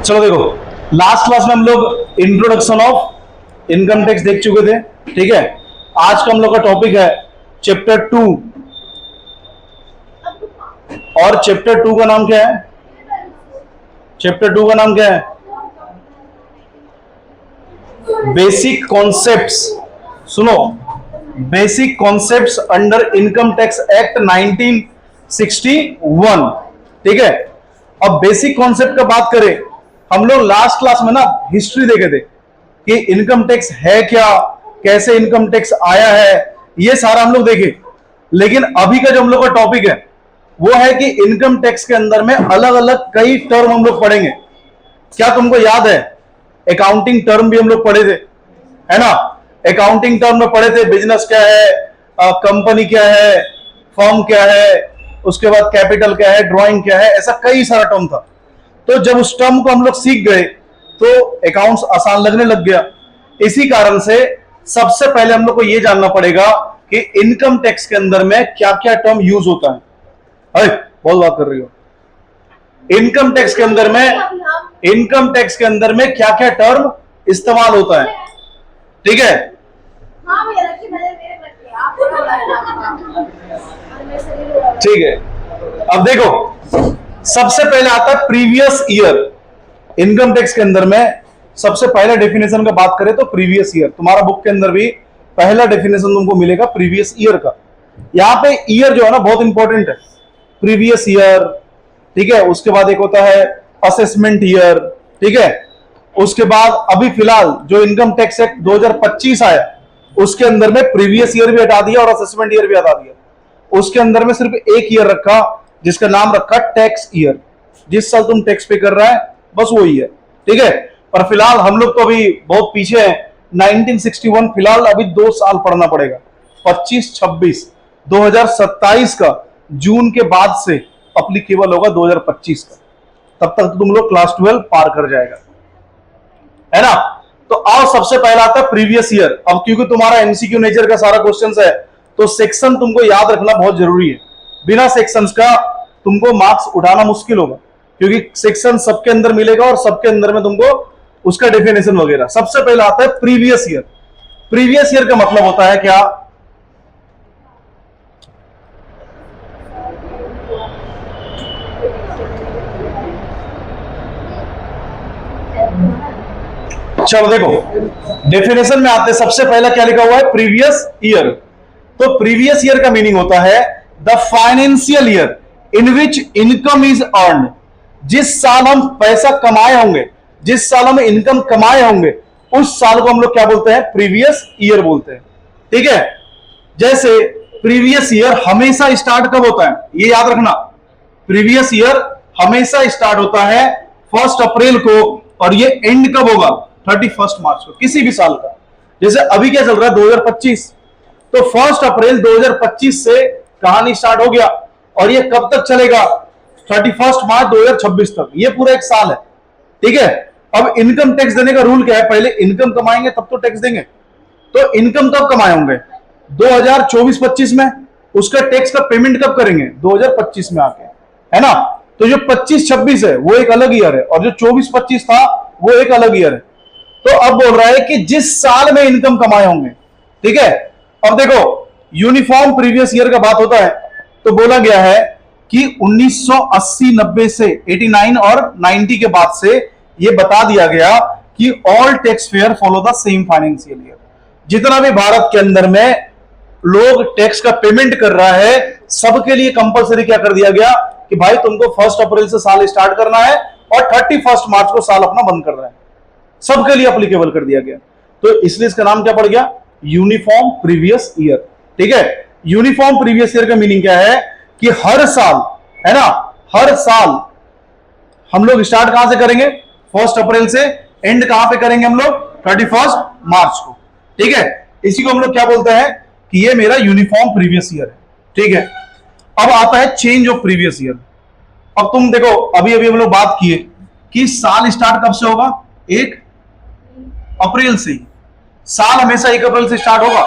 चलो देखो, last class में हम लोग इंट्रोडक्शन ऑफ इनकम टैक्स देख चुके थे। ठीक है, आज का हम लोग का टॉपिक है चैप्टर 2, और चैप्टर 2 का नाम क्या है? चैप्टर 2 का नाम क्या है? Basic concepts. सुनो, basic concepts under income tax act 1961। ठीक है, अब बेसिक कॉन्सेप्ट का बात करें, हम लोग लास्ट क्लास में ना हिस्ट्री देखे थे कि इनकम टैक्स है क्या, कैसे इनकम टैक्स आया है, ये सारा हम लोग देखे। लेकिन अभी का जो हम लोग का टॉपिक है वो है कि इनकम टैक्स के अंदर में अलग अलग कई टर्म हम लोग पढ़ेंगे। क्या तुमको याद है? अकाउंटिंग टर्म भी हम लोग पढ़े थे, है ना? अकाउंटिंग टर्म में पढ़े थे बिजनेस क्या है, कंपनी क्या है, फर्म क्या है, उसके बाद कैपिटल क्या है, ड्राइंग क्या है, ऐसा कई सारा टर्म था। तो जब उस टर्म को हम लोग सीख गए तो अकाउंट्स आसान लगने लग गया। इसी कारण से सबसे पहले हम लोग को यह जानना पड़ेगा कि इनकम टैक्स के अंदर में क्या क्या टर्म यूज होता है। अरे बहुत बात कर रही हो। इनकम टैक्स के अंदर में क्या क्या टर्म इस्तेमाल होता है। ठीक है, ठीक है। अब देखो, सबसे पहले आता है प्रीवियस ईयर। इनकम टैक्स के अंदर में सबसे पहले डेफिनेशन का बात करें तो प्रीवियस ईयर, तुम्हारा बुक के अंदर भी पहला डेफिनेशन तुमको मिलेगा प्रीवियस ईयर का। यहां पे ईयर जो है ना बहुत इंपॉर्टेंट है, प्रीवियस ईयर। ठीक है, उसके बाद एक होता है असेसमेंट ईयर। ठीक है, उसके बाद अभी फिलहाल जो इनकम टैक्स एक्ट 2025 आया उसके अंदर में प्रीवियस ईयर भी हटा दिया और असेसमेंट ईयर भी हटा दिया। उसके अंदर में सिर्फ एक ईयर रखा जिसका नाम रखा टैक्स ईयर। जिस साल तुम टैक्स पे कर रहा है बस वो ईयर। ठीक है, पर फिलहाल हम लोग तो अभी बहुत पीछे हैं, 1961। फिलहाल अभी 2 साल पढ़ना पड़ेगा, 25, 26, 2027 का जून के बाद से अप्लीकेबल होगा 2025 का। तब तक तुम लोग क्लास 12 पार कर जाएगा, है ना? तो आओ, सबसे पहला आता है प्रीवियस ईयर। अब क्योंकि तुम्हारा एमसीक्यू नेचर का सारा क्वेश्चंस है तो सेक्शन तुमको याद रखना बहुत जरूरी है। बिना सेक्शंस का तुमको मार्क्स उठाना मुश्किल होगा, क्योंकि सेक्शन सबके अंदर मिलेगा और सबके अंदर में तुमको उसका डेफिनेशन वगैरह। सबसे पहला आता है प्रीवियस ईयर। प्रीवियस ईयर का मतलब होता है क्या? चलो देखो, डेफिनेशन में आते सबसे पहला क्या लिखा हुआ है? Previous year. तो प्रीवियस ईयर का मीनिंग होता है the financial year in which income is earned. जिस साल हम पैसा कमाए होंगे, जिस साल हम इनकम कमाए होंगे, उस साल को हम लोग क्या बोलते हैं? प्रीवियस ईयर बोलते हैं। ठीक है, जैसे प्रीवियस ईयर हमेशा स्टार्ट कब होता है ये याद रखना। प्रीवियस ईयर हमेशा स्टार्ट होता है 1 अप्रैल को और ये एंड कब होगा? 31 मार्च को, किसी भी साल का। जैसे अभी क्या चल रहा है 2025, तो 1 अप्रैल 2025 से कहानी स्टार्ट हो गया और ये कब तक चलेगा? 31 मार्च 2026 तक। ये पूरा एक साल है। ठीक है, अब इनकम टैक्स देने का रूल क्या है? पहले इनकम कमाएंगे तब तो टैक्स देंगे। तो इनकम कब कमाए होंगे? 2024-25 में। उसका टैक्स का पेमेंट कब करेंगे? 2025 में आके, है ना? तो जो 25-26 है वो एक अलग ईयर है और जो 24-25 था वो एक अलग ईयर है। तो अब बोल रहा है कि जिस साल में इनकम कमाए होंगे। ठीक है, अब देखो, यूनिफॉर्म प्रीवियस ईयर का बात होता है तो बोला गया है कि 1980-90 से 89 और 90 के बाद से ये बता दिया गया कि all tax payer follow the same financial year. जितना भी भारत के अंदर में लोग टैक्स का पेमेंट कर रहा है सबके लिए कंपलसरी क्या कर दिया गया कि भाई तुमको 1 अप्रैल से साल स्टार्ट करना है और 31 मार्च को साल अपना बंद करना है। सबके लिए एप्लीकेबल कर दिया गया। तो इसलिए इसका नाम क्या पड़ गया? Uniform previous year. ठीक है, यूनिफॉर्म प्रीवियस ईयर का मीनिंग क्या है कि हर साल, है ना, हर साल हम लोग स्टार्ट कहां से करेंगे? 1 अप्रैल से। एंड कहां पे करेंगे हम लोग? 31 मार्च को। ठीक है, इसी को हम लोग क्या बोलते हैं कि ये मेरा यूनिफॉर्म प्रीवियस ईयर है। ठीक है, अब आता है चेंज ऑफ प्रीवियस ईयर। अब तुम देखो, अभी अभी हम लोग बात किए कि साल स्टार्ट कब से होगा? 1 अप्रैल से। साल हमेशा 1 अप्रैल से स्टार्ट होगा।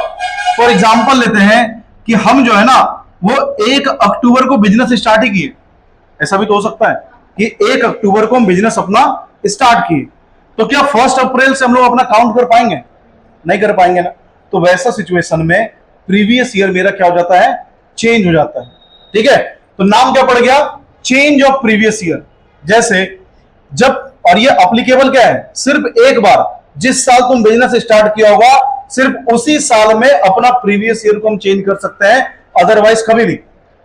फॉर एग्जांपल लेते हैं कि हम जो है ना वो 1 अक्टूबर को बिजनेस स्टार्ट ही किए। ऐसा भी तो हो सकता है कि 1 अक्टूबर को हम बिजनेस अपना स्टार्ट किए, तो क्या 1 अप्रैल से हम लोग अपना काउंट कर पाएंगे? नहीं कर पाएंगे ना। तो वैसा सिचुएशन में प्रीवियस ईयर मेरा क्या हो जाता है? चेंज हो जाता है। ठीक है, तो नाम क्या पड़ गया? Change of previous year. जैसे जब, और ये अप्लीकेबल क्या है? सिर्फ एक बार, जिस साल तुम बिजनेस स्टार्ट किया होगा सिर्फ उसी साल में अपना प्रीवियस ईयर को हम चेंज कर सकते हैं, अदरवाइज कभी नहीं,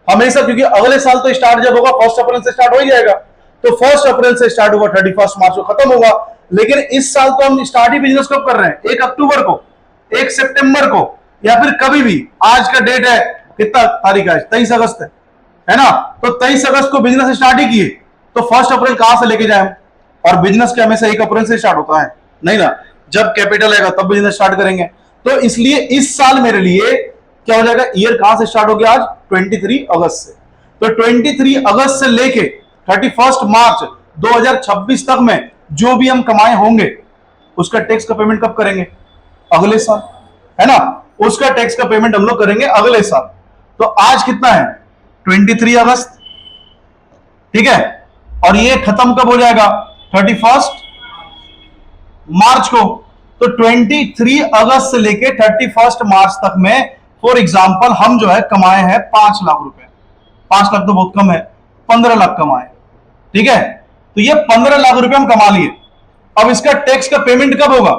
हमेशा। क्योंकि अगले साल तो स्टार्ट जब होगा 1 अप्रैल से स्टार्ट हो ही जाएगा, तो 1 अप्रैल से स्टार्ट होगा 31 मार्च को खत्म होगा। लेकिन इस साल तो हम स्टार्ट ही बिजनेस कब कर रहे हैं? 1 अक्टूबर को, 1 सितंबर को, या फिर कभी भी। आज का डेट है कितना तारीख है? 23 अगस्त है ना। तो 23 अगस्त को बिजनेस स्टार्ट ही किए, तो 1 अप्रैल कहां से लेके जाए? और बिजनेस क्या हमेशा 1 अप्रैल से स्टार्ट होता है? नहीं ना। जब कैपिटल आएगा तब बिजनेस स्टार्ट करेंगे। तो इसलिए इस साल मेरे लिए क्या हो जाएगा? ईयर कहां से स्टार्ट हो गया? आज 23 अगस्त से। तो 23 अगस्त से लेके 31 मार्च 2026 तक में जो भी हम कमाए होंगे उसका टैक्स का पेमेंट कब करेंगे? अगले साल, है ना। उसका टैक्स का पेमेंट हम लोग करेंगे अगले साल। तो आज कितना है? 23 अगस्त, ठीक है। और ये खत्म कब हो जाएगा? 31 मार्च को। तो 23 अगस्त से लेके 31 मार्च तक में फॉर एग्जांपल हम जो है कमाए हैं 5 लाख रुपए। 5 लाख तो बहुत कम है, 15 लाख कमाए, ठीक है। तो ये 15 लाख रुपए हम कमा लिए। अब इसका टैक्स का पेमेंट कब होगा?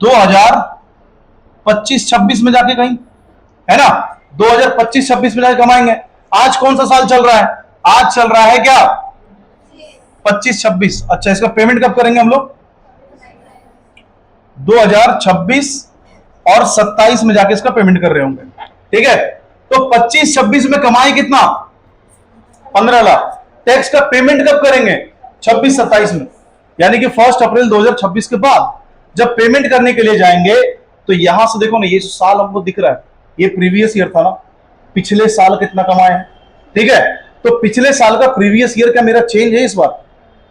2025-26 में जाके कहीं, है ना। 2025-26 में जाके कमाएंगे। आज कौन सा साल चल रहा है? आज चल रहा है क्या? 25-26। अच्छा, इसका पेमेंट कब करेंगे हम लोग? 2026 और 27 में जाके इसका पेमेंट कर रहे होंगे, ठीक है। तो 25-26 में कमाए कितना? 15 लाख। टैक्स का पेमेंट कब करेंगे? 26-27 में, यानी कि 1 अप्रैल 2026 के बाद जब पेमेंट करने के लिए जाएंगे। तो यहां से देखो ना, ये साल हमको दिख रहा है, ये प्रीवियस ईयर था ना। पिछले साल कितना कमाए हैं, ठीक है। तो पिछले साल का प्रीवियस ईयर का मेरा चेंज है इस बार।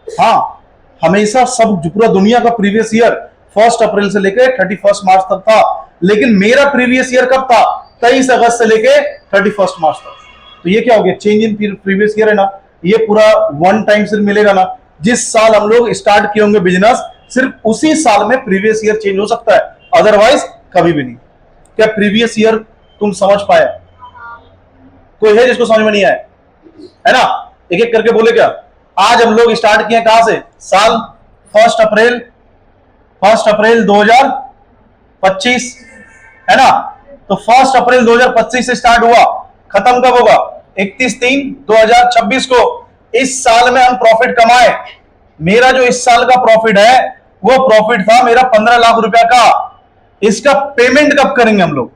हाँ, हमेशा सब पूरा दुनिया का प्रीवियस ईयर 1 अप्रैल से लेकर 31 मार्च तक था, लेकिन मेरा प्रीवियस ईयर कब था? 23 अगस्त से लेकर 31 मार्च तक। तो ये क्या हो गया? चेंज इन प्रीवियस ईयर है ना। ये पूरा वन टाइम सिर्फ मिलेगा ना। जिस साल हम लोग स्टार्ट किए होंगे बिजनेस, सिर्फ उसी साल में प्रीवियस ईयर चेंज हो सकता है, अदरवाइज कभी भी नहीं। क्या प्रीवियस ईयर तुम समझ पाए? कोई है जिसको समझ में नहीं आया? है ना। एक एक करके बोले क्या। आज हम लोग स्टार्ट किए कहां से? साल 1 अप्रैल 2025, है ना। तो 1 अप्रैल 2025 से स्टार्ट हुआ, खत्म कब होगा? 31/3/2026 को। इस साल में हम प्रॉफिट कमाए। मेरा जो इस साल का प्रॉफिट है वो प्रॉफिट था मेरा 15 लाख रुपया का। इसका पेमेंट कब करेंगे हम लोग?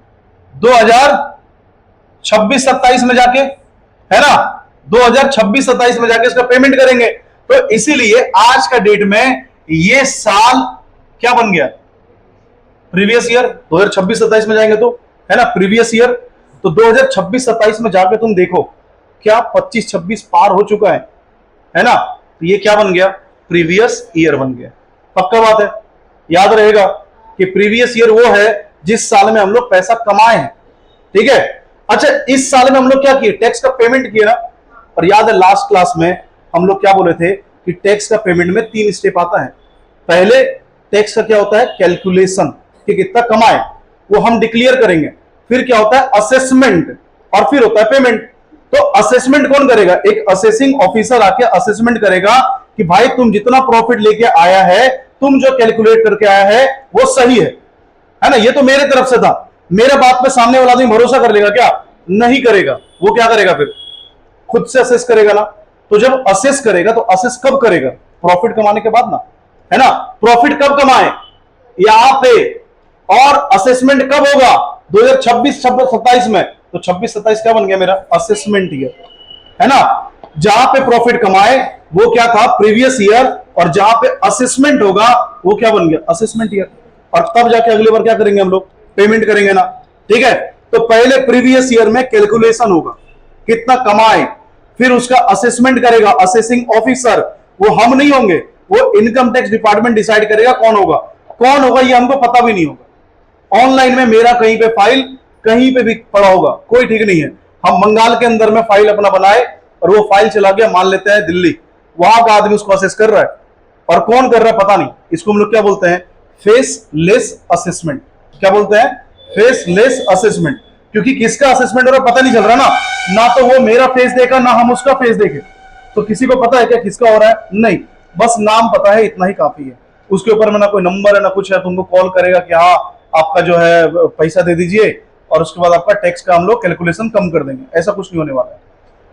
2026-27 में जाके, है ना। 2026-27 में जाके इसका पेमेंट करेंगे। तो इसीलिए आज का डेट में ये साल क्या बन गया? Previous year. 2026-27 में जाएंगे तो, है ना, प्रीवियस ईयर। तो 2026-27 में जाके तुम देखो क्या 25-26 पार हो चुका है ना। तो ये क्या बन गया? प्रीवियस ईयर बन गया। पक्का बात है, याद रहेगा कि प्रीवियस ईयर वो है जिस साल में हम लोग पैसा कमाए हैं, ठीक है। अच्छा, इस साल में हम लोग क्या किए? टैक्स का पेमेंट किए ना। और याद है लास्ट क्लास में हम लोग क्या बोले थे कि टैक्स का पेमेंट में 3 स्टेप आता है। पहले टैक्स का क्या होता है? कैलकुलेशन, कि कितना कमाए वो हम डिक्लेयर करेंगे। फिर क्या होता है? असेसमेंट, और फिर होता है पेमेंट। तो असेसमेंट कौन करेगा? एक असेसिंग ऑफिसर आके असेसमेंट करेगा कि भाई तुम जितना प्रॉफिट लेके आया है, तुम जो कैलकुलेट करके आया है वो सही है ना। ये तो मेरे तरफ से था। मेरे बात पे सामने वाला आदमी भरोसा कर लेगा क्या? नहीं करेगा। वो क्या करेगा? फिर खुद से असेस करेगा ना। तो जब असेस करेगा तो असेस कब करेगा? प्रॉफिट कमाने के बाद ना, है ना। प्रॉफिट कब कमाए? यहां पे। और असेसमेंट कब होगा? 2026-27 में। तो 26-27 क्या बन गया मेरा? असेसमेंट ईयर, है ना। जहां पे प्रॉफिट कमाए वो क्या था? Previous year. और जहां पे असेसमेंट होगा वो क्या बन गया? Assessment year. और तब जाके अगली बार क्या करेंगे हम लोग? पेमेंट करेंगे ना, ठीक है। तो पहले प्रीवियस ईयर में कैलकुलेशन होगा कितना कमाए, फिर उसका असेसमेंट करेगा असेसिंग ऑफिसर। वो हम नहीं होंगे, वो इनकम टैक्स डिपार्टमेंट डिसाइड करेगा कौन होगा। कौन होगा ये हमको पता भी नहीं होगा। ऑनलाइन में मेरा कहीं पे फाइल कहीं पे भी पड़ा होगा, कोई ठीक नहीं है। हम बंगाल के अंदर में फाइल अपना बनाए और वो फाइल चला गया, मान लेते हैं दिल्ली, वहां का आदमी उसको असेस कर रहा है, और कौन कर रहा है पता नहीं, इसको हम लोग क्या बोलते हैं, फेसलेस असेसमेंट। क्या बोलते हैं, फेसलेस असेसमेंट। क्योंकि किसका असेसमेंट हो रहा है पता नहीं चल रहा ना तो वो मेरा फेस देखा ना हम उसका फेस देखे, तो किसी को पता है क्या किसका हो रहा है, नहीं, बस नाम पता है, इतना ही काफी है। उसके ऊपर में ना कोई नंबर है ना कुछ है, तुमको कॉल करेगा कि हाँ आपका जो है पैसा दे दीजिए और उसके बाद आपका टैक्स का हम लोग कैलकुलेशन कम कर देंगे, ऐसा कुछ नहीं होने वाला है।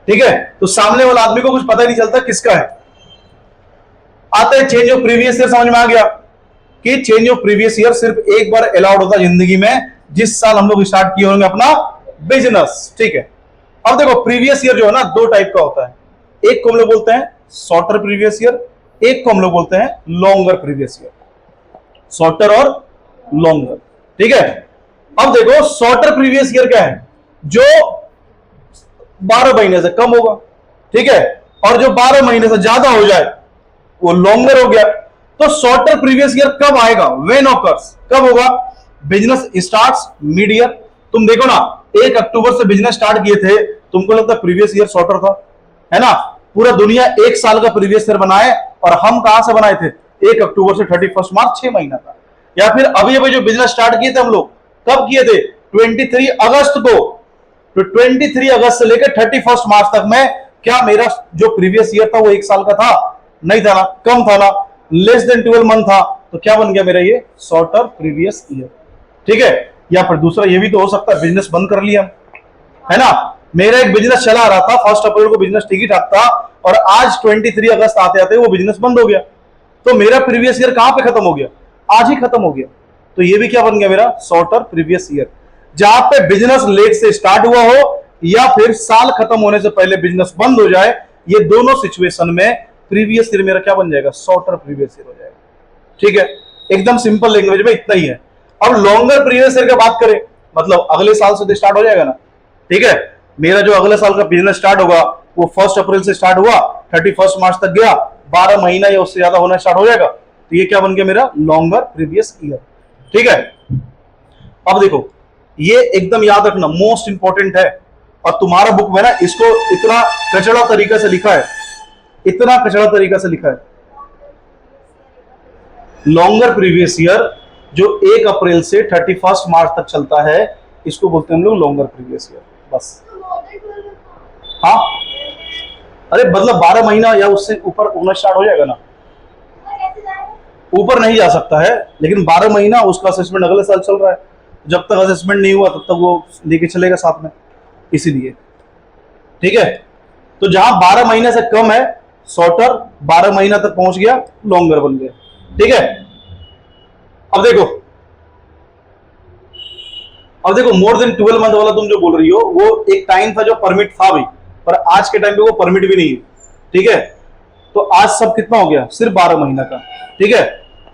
ठीक है, तो सामने वाला आदमी को कुछ पता ही नहीं चलता किसका है। आता है चेंज ऑफ प्रीवियस ईयर, समझ में आ गया कि चेंज ऑफ प्रीवियस ईयर सिर्फ एक बार अलाउड होता है जिंदगी में, जिस साल हम लोग स्टार्ट किए होंगे अपना बिजनेस। ठीक है, अब देखो प्रीवियस ईयर जो है ना दो टाइप का होता है, एक को हम लोग बोलते हैं शॉर्टर प्रीवियस ईयर, एक को हम लोग बोलते हैं लॉन्गर प्रीवियस ईयर, शॉर्टर और लॉन्गर। ठीक है, अब देखो शॉर्टर प्रीवियस ईयर क्या है, जो 12 महीने से कम होगा। ठीक है, और जो 12 महीने से ज्यादा हो जाए वो लॉन्गर हो गया। तो शॉर्टर प्रीवियस ईयर कब आएगा, व्हेन ऑकर्स, कब होगा, बिजनेस स्टार्ट्स मिड ईयर। तुम देखो ना 1 अक्टूबर से बिजनेस स्टार्ट किए थे, तुमको लगता है प्रीवियस ईयर शॉर्टर था, है ना। पूरा दुनिया 1 साल का प्रीवियस ईयर बनाए और हम कहां से बनाए थे, 1 अक्टूबर से 31 मार्च, 6 महीना का। या फिर अभी अभी जो बिजनेस स्टार्ट किए थे हम लोग, कब किए थे, 23 अगस्त को। तो 23 अगस्त से लेकर 31 मार्च तक में क्या मेरा जो प्रीवियस ईयर था वो 1 साल का था, नहीं था ना, कम था ना, लेस देन 12 मंथ था, तो क्या बन गया मेरा ये शॉर्टर प्रीवियस ईयर। ठीक है, या फिर दूसरा ये भी तो हो सकता है बिजनेस बंद कर लिया, है ना। मेरा एक बिजनेस चला आ रहा था, 1 अप्रैल को बिजनेस ठीक ही ठाक था और आज 23 अगस्त आते आते वो बिजनेस बंद हो गया, तो मेरा प्रीवियस ईयर कहां पे खत्म हो गया, आज ही खत्म हो गया। तो ये भी क्या बन गया मेरा शॉर्टर प्रीवियस ईयर। जहां पे बिजनेस लेट से स्टार्ट हुआ हो या फिर साल खत्म होने से पहले बिजनेस बंद हो जाए, ये दोनों सिचुएशन में प्रीवियस ईयर मेरा क्या बन जाएगा, शॉर्टर प्रीवियस ईयर हो जाएगा। ठीक है, एकदम सिंपल लैंग्वेज में इतना ही है। अब लॉन्गर प्रीवियस ईयर की बात करें, मतलब अगले साल से स्टार्ट हो जाएगा ना। ठीक है, मेरा जो अगले साल का बिजनेस स्टार्ट होगा वो 1 अप्रैल से स्टार्ट हुआ, 31 मार्च तक गया, 12 महीना या उससे ज्यादा होना स्टार्ट हो जाएगा, तो ये क्या बन गया मेरा लॉन्गर प्रीवियस ईयर। ठीक है, अब देखो ये एकदम याद रखना, मोस्ट इंपॉर्टेंट है, और तुम्हारा बुक में ना इसको इतना कचड़ा तरीका से लिखा है, इतना कचड़ा तरीका से लिखा है। लॉन्गर प्रीवियस ईयर जो 1 अप्रैल से 31 मार्च तक चलता है, इसको बोलते हैं हम लोग लॉन्गर प्रीवियस ईयर, बस। हाँ, अरे मतलब 12 महीना या उससे ऊपर होना स्टार्ट हो जाएगा ना, ऊपर नहीं जा सकता है, लेकिन 12 महीना उसका असेसमेंट अगले साल चल रहा है, जब तक असेसमेंट नहीं हुआ तब तक वो लेके चलेगा साथ में, इसीलिए। ठीक है, तो जहां 12 महीने से कम है शॉर्टर, 12 महीना तक पहुंच गया लॉन्गर बन गया। ठीक है, अब देखो मोर देन 12 मंथ वाला तुम जो बोल रही हो, वो एक टाइम था जो परमिट था भी, पर आज के टाइम पे वो परमिट भी नहीं है। ठीक है, तो आज सब कितना हो गया, सिर्फ 12 महीना का। ठीक है,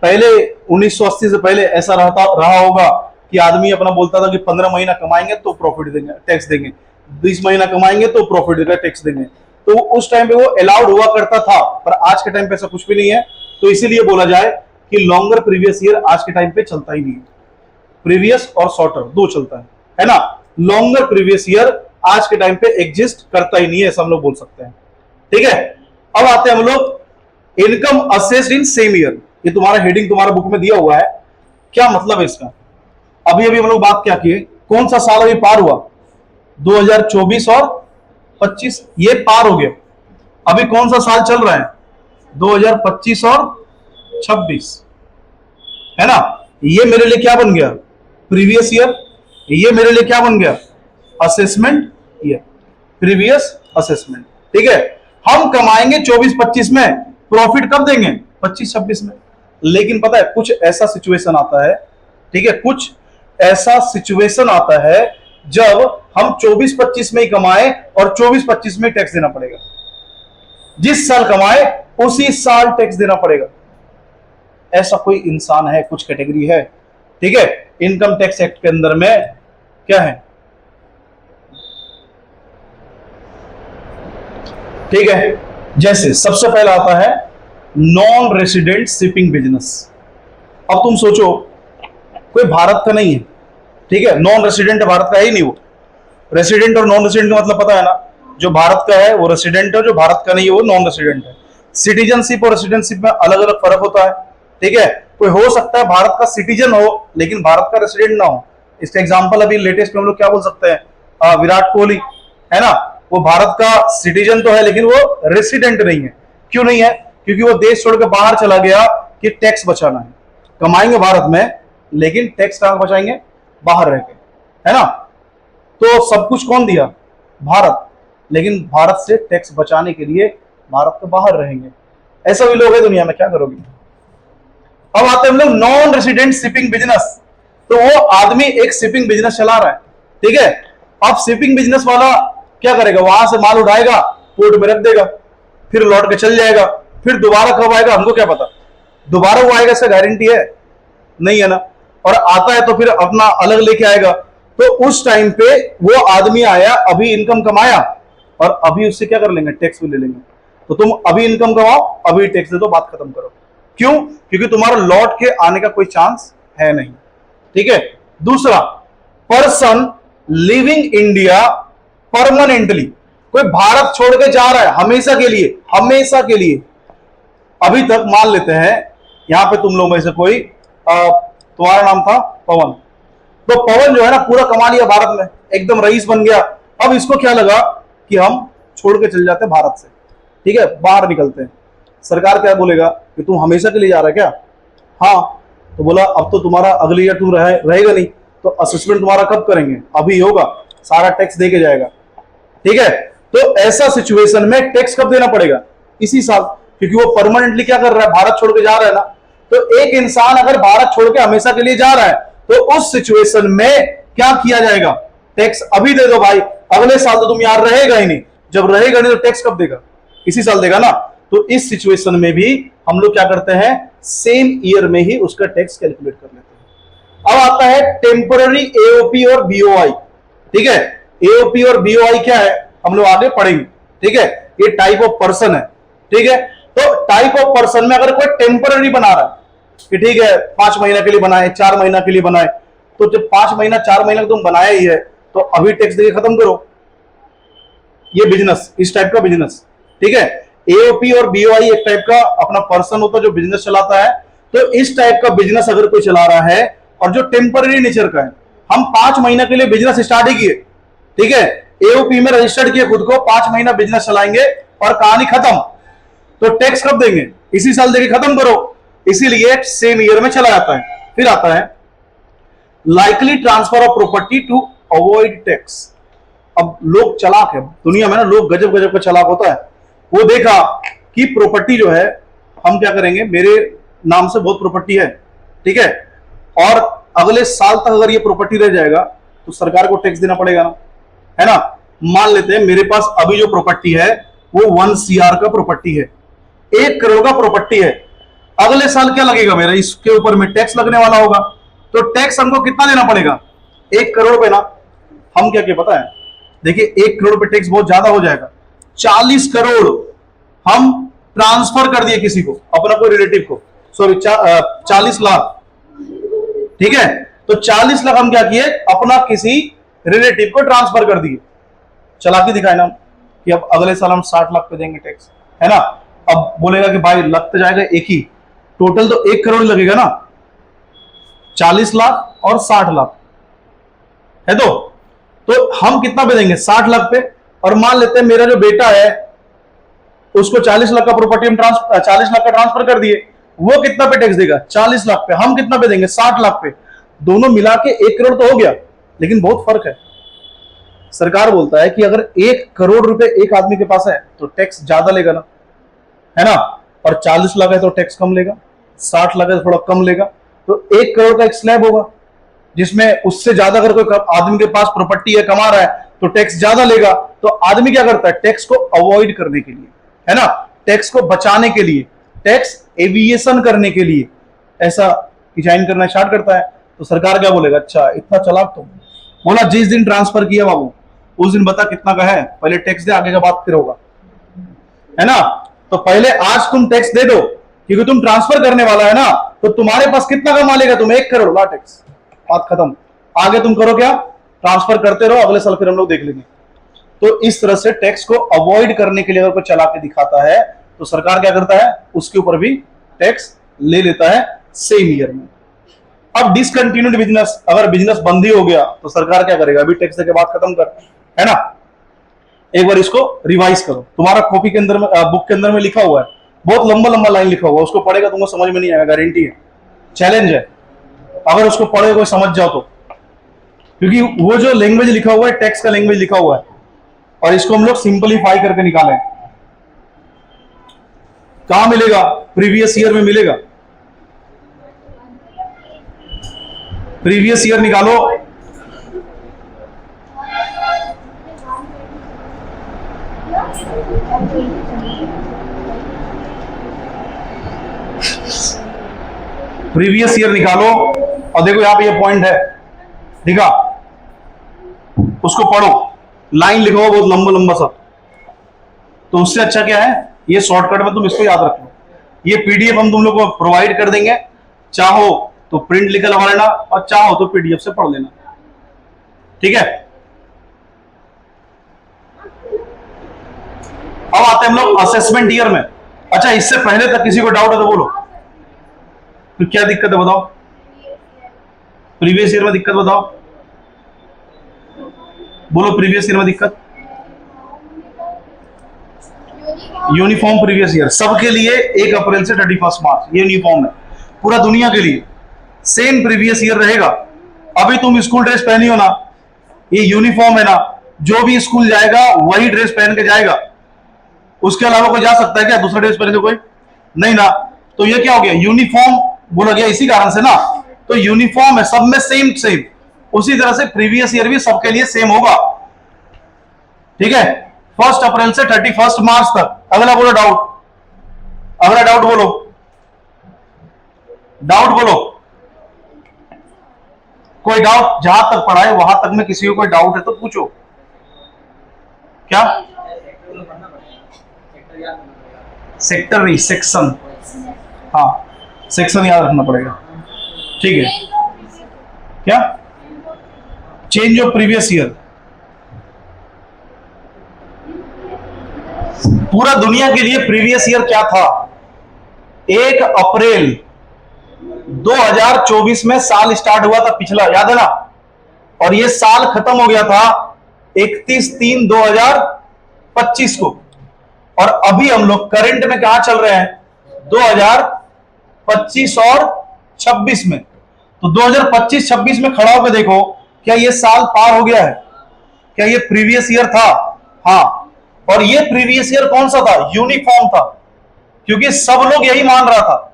पहले 1980 से पहले ऐसा रहा होगा कि आदमी अपना बोलता था कि 15 महीना कमाएंगे तो प्रॉफिट देंगे, टैक्स देंगे, 20 महीना कमाएंगे तो प्रॉफिट देगा, टैक्स देंगे, तो उस टाइम पे वो अलाउड हुआ करता था। पर आज के टाइम पे ऐसा कुछ भी नहीं है, तो इसीलिए बोला जाए कि लॉन्गर प्रीवियस ईयर आज के टाइम पे चलता ही नहीं है, प्रीवियस और शॉर्टर दो चलता है ना। लॉन्गर प्रीवियस ईयर आज के टाइम पे एग्जिस्ट करता ही नहीं है, ऐसा हम लोग बोल सकते हैं। ठीक है, अब आते हैं हम लोग income assessed in same year. ये तुम्हारा हेडिंग तुम्हारा बुक में दिया हुआ है, क्या मतलब है इसका। अभी अभी हम लोग बात क्या किए, कौन सा साल अभी पार हुआ, 2024 और 25, ये पार हो गया। अभी कौन सा साल चल रहा है, 2025 और 26, है ना। ये मेरे लिए क्या बन गया, प्रीवियस ईयर। ये मेरे लिए क्या बन गया, असेसमेंट ईयर, प्रीवियस असेसमेंट। ठीक है, हम कमाएंगे 24-25 में, प्रॉफिट कब देंगे, 25-26 में। लेकिन पता है कुछ ऐसा सिचुएशन आता है, ठीक है, कुछ ऐसा सिचुएशन आता है जब हम 24-25 में ही कमाए और 24-25 में टैक्स देना पड़ेगा। जिस साल कमाए उसी साल टैक्स देना पड़ेगा। ऐसा कोई इंसान है, कुछ कैटेगरी है। ठीक है, इनकम टैक्स एक्ट के अंदर में क्या है, ठीक है, जैसे सबसे पहला आता है नॉन रेसिडेंट शिपिंग बिजनेस। अब तुम सोचो कोई भारत का नहीं है, ठीक है, नॉन रेसिडेंट भारत का है ही नहीं वो। रेसिडेंट और नॉन रेसिडेंट का मतलब पता है ना, जो भारत का है वो रेसिडेंट है, जो भारत का नहीं है वो नॉन रेसिडेंट है। सिटीजनशिप और रेसिडेंटशिप में अलग अलग फर्क होता है, ठीक है। कोई हो सकता है भारत का सिटीजन हो लेकिन भारत का रेसिडेंट ना हो। इसका एग्जांपल अभी लेटेस्ट में हम लोग क्या बोल सकते हैं, विराट कोहली, है ना, वो भारत का सिटीजन तो है लेकिन वो रेसिडेंट नहीं है। क्यों नहीं है? क्योंकि वो देश छोड़कर बाहर चला गया कि टैक्स बचाना है। कमाएंगे भारत में लेकिन टैक्स कहां बचाएंगे? बाहर रह के, है ना। तो सब कुछ कौन दिया? भारत। लेकिन भारत से टैक्स बचाने के लिए भारत के बाहर रहेंगे। ऐसा भी लोग हैं दुनिया में, क्या करोगे। अब आते हैं हम लोग नॉन रेसिडेंट शिपिंग बिजनेस। तो वो आदमी एक शिपिंग बिजनेस चला रहा है, ठीक है। अब शिपिंग बिजनेस वाला क्या करेगा? वहां से माल उठाएगा, पोर्ट में रख देगा, फिर लौट के चल जाएगा, फिर दोबारा कब आएगा हमको क्या पता। दोबारा वो आएगा इसका गारंटी है नहीं, है ना। और आता है तो फिर अपना अलग लेके आएगा। तो उस टाइम पे वो आदमी आया, अभी इनकम कमाया, और अभी उससे क्या कर लेंगे? टैक्स भी ले लेंगे। तो तुम अभी इनकम कमाओ, अभी टैक्स दे दो, बात खत्म करो। क्यों? क्योंकि तुम्हारा लौट के आने का कोई चांस है नहीं, ठीक है। दूसरा, पर्सन लिविंग इंडिया परमानेंटली, कोई भारत छोड़ के जा रहा है हमेशा के लिए, हमेशा के लिए। अभी तक मान लेते हैं यहां पे तुम लोग में से कोई, तुम्हारा नाम था पवन, तो पवन जो है ना पूरा कमा लिया भारत में, एकदम रईस बन गया। अब इसको क्या लगा कि हम छोड़ के चल जाते हैं भारत से, ठीक है, बाहर निकलते हैं। सरकार क्या बोलेगा कि तुम हमेशा के लिए जा रहा है क्या? हाँ। तो बोला अब तो तुम्हारा अगले ईयर तुम रहेगा नहीं, तो असेसमेंट तुम्हारा कब करेंगे? अभी होगा, सारा टैक्स दे के जाएगा, ठीक है। तो ऐसा सिचुएशन में टैक्स कब देना पड़ेगा? इसी साल, क्योंकि वो परमानेंटली क्या कर रहा है? भारत छोड़ के जा रहा है ना। तो एक इंसान अगर भारत छोड़ के हमेशा के लिए जा रहा है तो उस सिचुएशन में क्या किया जाएगा? टैक्स अभी दे दो भाई, अगले साल तो तुम यार रहेगा ही नहीं। जब रहेगा नहीं तो टैक्स कब देगा? इसी साल देगा ना। तो इस सिचुएशन में भी हम लोग क्या करते हैं? सेम ईयर में ही उसका टैक्स कैलकुलेट कर लेते हैं। अब आता है टेम्पररी एओपी और बीओआई, ठीक है। एओपी और बीओआई क्या है हम लोग आगे पढ़ेंगे, ठीक है। ये टाइप ऑफ पर्सन है, ठीक है। तो टाइप ऑफ पर्सन में अगर कोई टेम्पररी बना रहा है कि ठीक है 5 महीना के लिए बनाए, 4 महीना के लिए बनाए, तो जब 5 महीना 4 महीना तुम बनाया ही है तो अभी टैक्स देके खत्म करो ये बिजनेस, इस टाइप का बिजनेस, ठीक है। एओपी और बीओआई एक टाइप का अपना पर्सन होता है जो बिजनेस चलाता है। तो इस टाइप का बिजनेस अगर कोई चला रहा है और जो टेम्पररी नेचर का है, हम 5 महीना के लिए बिजनेस स्टार्ट ही किए, ठीक है, एओपी में रजिस्टर्ड किए खुद को, 5 महीना बिजनेस चलाएंगे और कहानी खत्म। तो टैक्स कब देंगे? इसी साल देके खत्म करो। इसीलिए सेम ईयर में चला जाता है। फिर आता है likely transfer of property to avoid tax. अब लोग चलाक है दुनिया में ना, लोग गजब गजब का चलाक होता है। वो देखा कि प्रॉपर्टी जो है हम क्या करेंगे, मेरे नाम से बहुत प्रॉपर्टी है, ठीक है, और अगले साल तक अगर ये प्रॉपर्टी रह जाएगा तो सरकार को टैक्स देना पड़ेगा ना, है ना। मान लेते हैं मेरे पास अभी जो प्रॉपर्टी है वो 1 CR का प्रॉपर्टी है, 1 करोड़ का प्रॉपर्टी है। अगले साल क्या लगेगा मेरा? इसके ऊपर में टैक्स लगने वाला होगा। तो टैक्स हमको कितना देना पड़ेगा? 1 करोड़ पे ना। हम क्या पता है, देखिए 1 करोड़ पे टैक्स बहुत ज्यादा हो जाएगा। 40 करोड़ हम ट्रांसफर कर दिए किसी को, अपना कोई रिलेटिव को, सॉरी 40 लाख, ठीक है। तो 40 लाख हम क्या किए? अपना किसी रिलेटिव को ट्रांसफर कर दिए। चालाकी दिखाए ना कि अब अगले साल हम 60 लाख पे देंगे टैक्स, है ना। अब बोलेगा कि भाई लग तो जाएगा एक ही, टोटल तो 1 करोड़ लगेगा ना, 40 लाख और 60 लाख है। तो हम कितना पे देंगे? 60 लाख पे। और मान लेते हैं मेरा जो बेटा है उसको 40 लाख का प्रॉपर्टी हम 40 लाख का ट्रांसफर कर दिए, वो कितना पे टैक्स देगा? 40 लाख पे। हम कितना पे देंगे? 60 लाख पे। दोनों मिला के 1 करोड़ तो हो गया, लेकिन बहुत फर्क है। सरकार बोलता है कि अगर 1 करोड़ रुपए एक आदमी के पास है तो टैक्स ज्यादा लेगा ना, है ना। और 40 लाख है तो टैक्स कम लेगा, 60 लाख है तो थोड़ा कम लेगा। तो 1 करोड़ का एक स्लैब होगा जिसमें उससे ज्यादा अगर कोई आदमी के पास प्रॉपर्टी है, कमा रहा है, तो टैक्स ज्यादा लेगा। तो आदमी क्या करता है? टैक्स को अवॉइड करने के लिए, है ना, टैक्स को बचाने के लिए, टैक्स एविएशन करने के लिए ऐसा डिजाइन करना स्टार्ट करता है। तो सरकार क्या बोलेगा? अच्छा इतना चालाक तुम। बोला जिस दिन ट्रांसफर किया बाबू उस दिन बता कितना का है, पहले टैक्स दे, आगे का बात फिर होगा, है ना। तो पहले आज तुम टैक्स दे दो, क्योंकि तुम ट्रांसफर करने वाला है ना। तो तुम्हारे पास कितना कमा लेगा तुम? 1 करोड़, ला टैक्स, बात खत्म। आगे तुम करो क्या? ट्रांसफर करते रहो, अगले साल फिर हम लोग देख लेंगे। तो इस तरह से टैक्स को अवॉइड करने के लिए अगर कोई चला के दिखाता है तो सरकार क्या करता है, उसके ऊपर भी टैक्स ले लेता है सेम ईयर में। अब डिसकंटिन्यूड बिजनेस, अगर बिजनेस बंद ही हो गया तो सरकार क्या करेगा, अभी टैक्स के बाद खत्म कर, है ना। एक बार इसको रिवाइज करो, तुम्हारा कॉपी के अंदर में, बुक के अंदर में लिखा हुआ है, बहुत लंबा लंबा लाइन लिखा हुआ है, उसको पढ़ेगा तुमको समझ में नहीं आएगा, गारंटी है, चैलेंज है अगर उसको पढ़े कोई समझ जाओ तो। क्योंकि वो जो लैंग्वेज लिखा हुआ है, टैक्स का लैंग्वेज लिखा हुआ है, और इसको हम लोग सिंपलीफाई करके निकालें। कहां मिलेगा, प्रीवियस ईयर में मिलेगा। प्रीवियस ईयर निकालो, प्रीवियस ईयर निकालो, और देखो यहां पे ये पॉइंट है, ठीक है, उसको पढ़ो, लाइन लिखो बहुत लंबा लंबा सा। तो उससे अच्छा क्या है, ये शॉर्टकट में तुम इसको याद रख लो। ये पीडीएफ हम तुम लोग को प्रोवाइड कर देंगे, चाहो तो प्रिंट लिखा लगा लेना और चाहो तो पीडीएफ से पढ़ लेना, ठीक है। अब आते हैं हम लोग असेसमेंट ईयर में। अच्छा, इससे पहले तक किसी को डाउट है तो बोलो, तो क्या दिक्कत है बताओ, प्रीवियस ईयर में दिक्कत बताओ, बोलो प्रीवियस ईयर में दिक्कत। यूनिफॉर्म प्रीवियस ईयर सबके लिए 1 अप्रैल से 31 मार्च, ये यूनिफॉर्म है पूरा दुनिया के लिए, सेम प्रीवियस ईयर रहेगा। अभी तुम स्कूल ड्रेस पहनी हो ना, ये यूनिफॉर्म है ना, जो भी स्कूल जाएगा वही ड्रेस पहन के जाएगा, उसके अलावा कोई जा सकता है क्या दूसरा ड्रेस पहन के, कोई नहीं ना। तो ये क्या हो गया, यूनिफॉर्म बोला गया इसी कारण से ना, तो यूनिफॉर्म है सब में सेम सेम, उसी तरह से प्रीवियस ईयर भी सबके लिए सेम होगा, ठीक है। 1 अप्रैल से 31 मार्च तक। अगला बोलो डाउट, अगला डाउट बोलो, डाउट बोलो, कोई डाउट, जहां तक पढ़ा है वहां तक में किसी को कोई डाउट है तो पूछो। क्या सेक्टर नहीं, सेक्शन, हाँ सेक्शन याद रखना पड़ेगा, ठीक है। क्या चेंज ऑफ प्रीवियस ईयर, पूरा दुनिया के लिए प्रीवियस ईयर क्या था, 1 अप्रैल 2024 में साल स्टार्ट हुआ था पिछला, याद है ना, और ये साल खत्म हो गया था 31/3/2025 को। और अभी हम लोग करंट में कहां चल रहे हैं, 2025 और 26 में। तो 2025-26 में खड़ा होकर देखो, क्या ये साल पार हो गया है, क्या ये प्रीवियस ईयर था, हाँ। और ये प्रीवियस ईयर कौन सा था, यूनिफॉर्म था, क्योंकि सब लोग यही मान रहा था,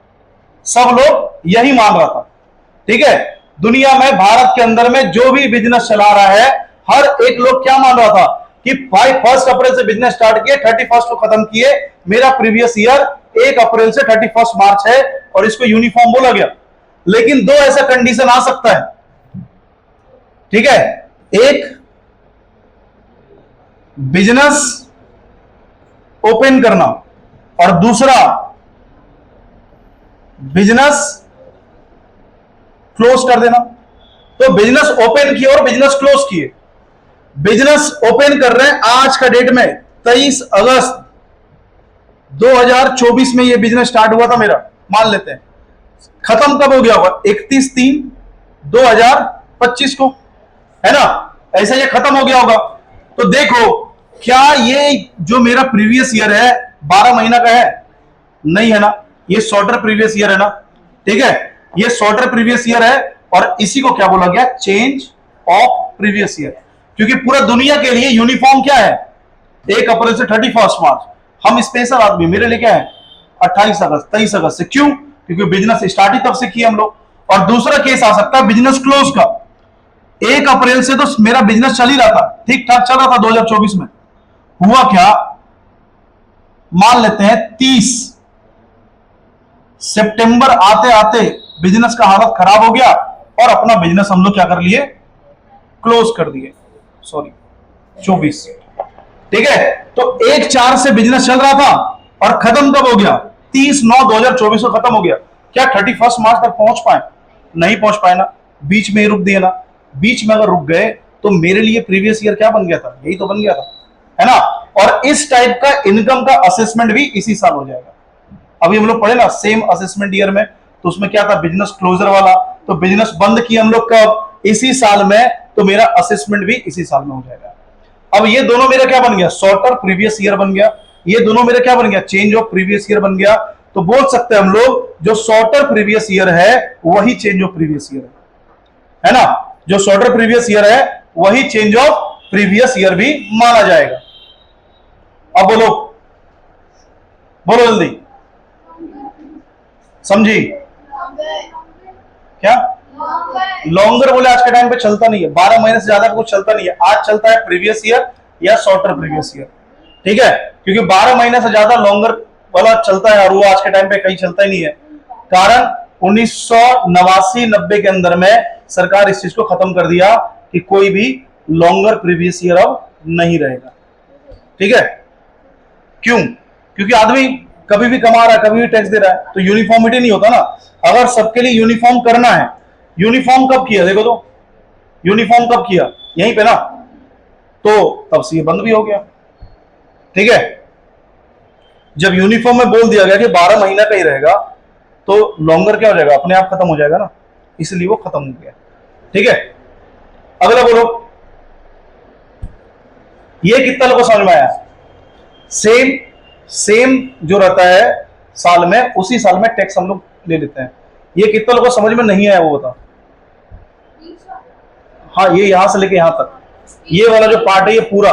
सब लोग यही मान रहा था, ठीक है। दुनिया में भारत के अंदर में जो भी बिजनेस चला रहा है, हर एक लोग क्या मान रहा था कि भाई 1 अप्रैल से बिजनेस स्टार्ट किए, 31 को खत्म किए, मेरा प्रीवियस ईयर 1 अप्रैल से 31 मार्च है, और इसको यूनिफॉर्म बोला गया। लेकिन 2 ऐसा कंडीशन आ सकता है, ठीक है, एक बिजनेस ओपन करना और दूसरा बिजनेस क्लोज कर देना। तो बिजनेस ओपन किए और बिजनेस क्लोज किए। बिजनेस ओपन कर रहे हैं आज का डेट में 23 अगस्त 2024 में ये बिजनेस स्टार्ट हुआ था मेरा, मान लेते हैं, खत्म कब हो गया होगा, 31/3/2025 को, है ना, ऐसा ये खत्म हो गया होगा। तो देखो, क्या ये जो मेरा प्रीवियस ईयर है 12 महीना का है, नहीं है ना, ये शॉर्टर प्रीवियस ईयर है ना, ठीक है, ये शॉर्टर प्रीवियस ईयर है, और इसी को क्या बोला गया, चेंज ऑफ प्रीवियस ईयर। क्योंकि पूरा दुनिया के लिए यूनिफॉर्म क्या है, 1 अप्रैल से 31 मार्च। हम स्पेशल आदमी, मेरे लिए क्या है 28 अगस्त 23 अगस्त से, क्यों, क्योंकि बिजनेस स्टार्ट ही तब से किया हम लोग। और दूसरा केस आ सकता है बिजनेस क्लोज का, 1 अप्रैल से तो मेरा बिजनेस चल ही रहा था, ठीक ठाक चल रहा था 2024 में, हुआ क्या, मान लेते हैं 30 सितंबर आते आते बिजनेस का हालत खराब हो गया, और अपना बिजनेस हम लोग क्या कर लिए, क्लोज कर दिए, सॉरी 24, ठीक है। तो 1/4 से बिजनेस चल रहा था, और खत्म कब हो गया, 30/9/2024 को खत्म हो गया। क्या 31 मार्च तक पहुंच पाए, नहीं पहुंच पाए ना, बीच में ही रुक दिए ना। बीच में अगर रुक गए तो मेरे लिए प्रीवियस ईयर क्या बन गया था, यही तो बन गया था, है ना। और इस टाइप का इनकम का असेसमेंट भी इसी साल हो जाएगा। अभी हम लोग पढ़े ना सेम असेसमेंट ईयर में, तो उसमें क्या था, बिजनेस क्लोजर वाला, तो बिजनेस बंद किया हम लोग कब, इसी साल में, तो मेरा असेसमेंट भी इसी साल में हो जाएगा। अब ये दोनों मेरा क्या बन गया, शॉर्टर प्रीवियस ईयर बन गया, ये दोनों मेरा क्या बन गया, चेंज ऑफ प्रीवियस ईयर बन गया। तो बोल सकते हैं हम लोग जो शॉर्टर प्रीवियस ईयर है वही चेंज ऑफ प्रीवियस ईयर है ना, जो शॉर्टर प्रीवियस ईयर है वही चेंज ऑफ प्रीवियस ईयर भी माना जाएगा। अब बोलो, बोलो जल्दी, समझी क्या, लॉन्गर बोले आज के टाइम पे चलता नहीं है, 12 महीने से ज्यादा कुछ चलता नहीं है, आज चलता है प्रीवियस ईयर या शॉर्टर प्रीवियस ईयर, ठीक है, क्योंकि 12 महीने से ज्यादा लॉन्गर वाला चलता है और वो आज के टाइम पे कहीं चलता ही नहीं है। कारण 1989-90 के अंदर में सरकार इस चीज को खत्म कर दिया कि कोई भी लॉन्गर प्रीवियस ईयर अब नहीं रहेगा, ठीक है। क्यों, क्योंकि आदमी कभी भी कमा रहा है, कभी भी टैक्स दे रहा है, तो यूनिफॉर्मिटी नहीं होता ना। अगर सबके लिए यूनिफॉर्म करना है, यूनिफॉर्म कब किया, देखो तो यूनिफॉर्म कब किया, यहीं पे ना, तो तब से ये बंद भी हो गया, ठीक है। जब यूनिफॉर्म में बोल दिया गया कि 12 महीना का ही रहेगा, तो लॉन्गर क्या हो जाएगा, अपने आप खत्म हो जाएगा ना, इसलिए वो खत्म हो गया, ठीक है। अगला बोलो, ये कितना लोगों को समझ में आया, सेम जो रहता है साल में, उसी साल में टैक्स हम लोग ले लेते हैं। ये कितना लोगों को समझ में नहीं आया वो बता, हाँ, ये यहां से लेके यहां तक, ये वाला जो पार्ट है ये पूरा,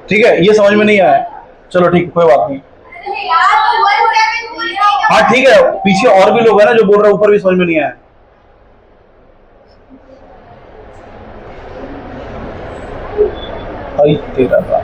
ठीक है, ये समझ में नहीं आया, चलो ठीक, कोई बात नहीं, हाँ ठीक है, पीछे और भी लोग हैं ना जो बोल रहे हैं, ऊपर भी समझ में नहीं आया। तेरा था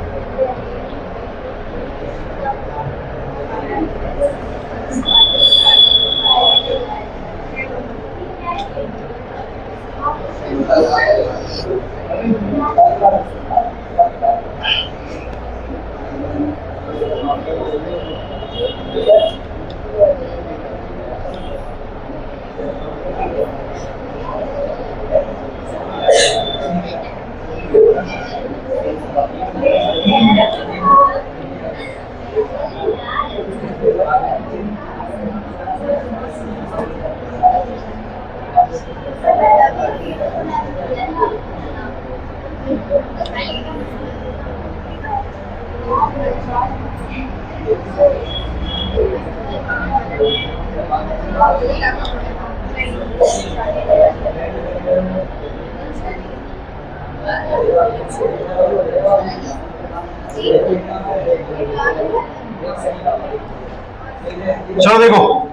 चलो देखो,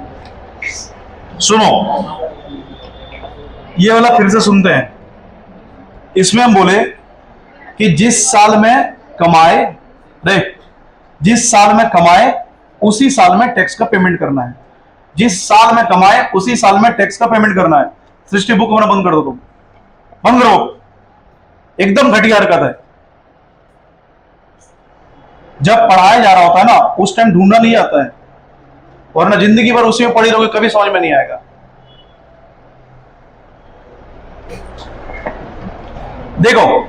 सुनो, ये वाला फिर से सुनते हैं। इसमें हम बोले कि जिस साल में कमाए, देख, जिस साल में कमाए उसी साल में टैक्स का पेमेंट करना है, जिस साल में कमाए उसी साल में टैक्स का पेमेंट करना है। सृष्टि बुक अपना बंद कर दो, तुम बंद करो, एकदम घटिया हरकत है। जब पढ़ाया जा रहा होता है ना, उस टाइम ढूंढना नहीं आता है, वरना जिंदगी भर उसी में पड़ी रहोगे, कभी समझ में नहीं आएगा। देखो,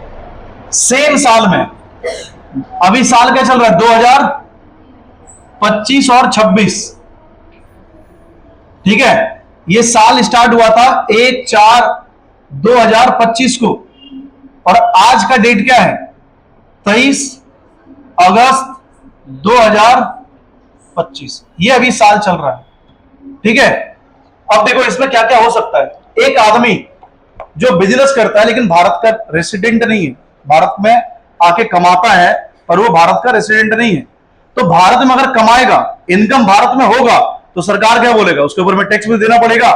सेम साल में, अभी साल क्या चल रहा है, 2025 और 26, ठीक है। ये साल स्टार्ट हुआ था 1/4/2025 को, और आज का डेट क्या है, 23 अगस्त 2025, ये अभी साल चल रहा है, ठीक है। अब देखो इसमें क्या क्या हो सकता है। एक आदमी जो बिजनेस करता है लेकिन भारत का रेसिडेंट नहीं है, भारत में आके कमाता है पर वो भारत का रेसिडेंट नहीं है, तो भारत में अगर कमाएगा, इनकम भारत में होगा, तो सरकार क्या बोलेगा, उसके ऊपर में टैक्स भी देना पड़ेगा।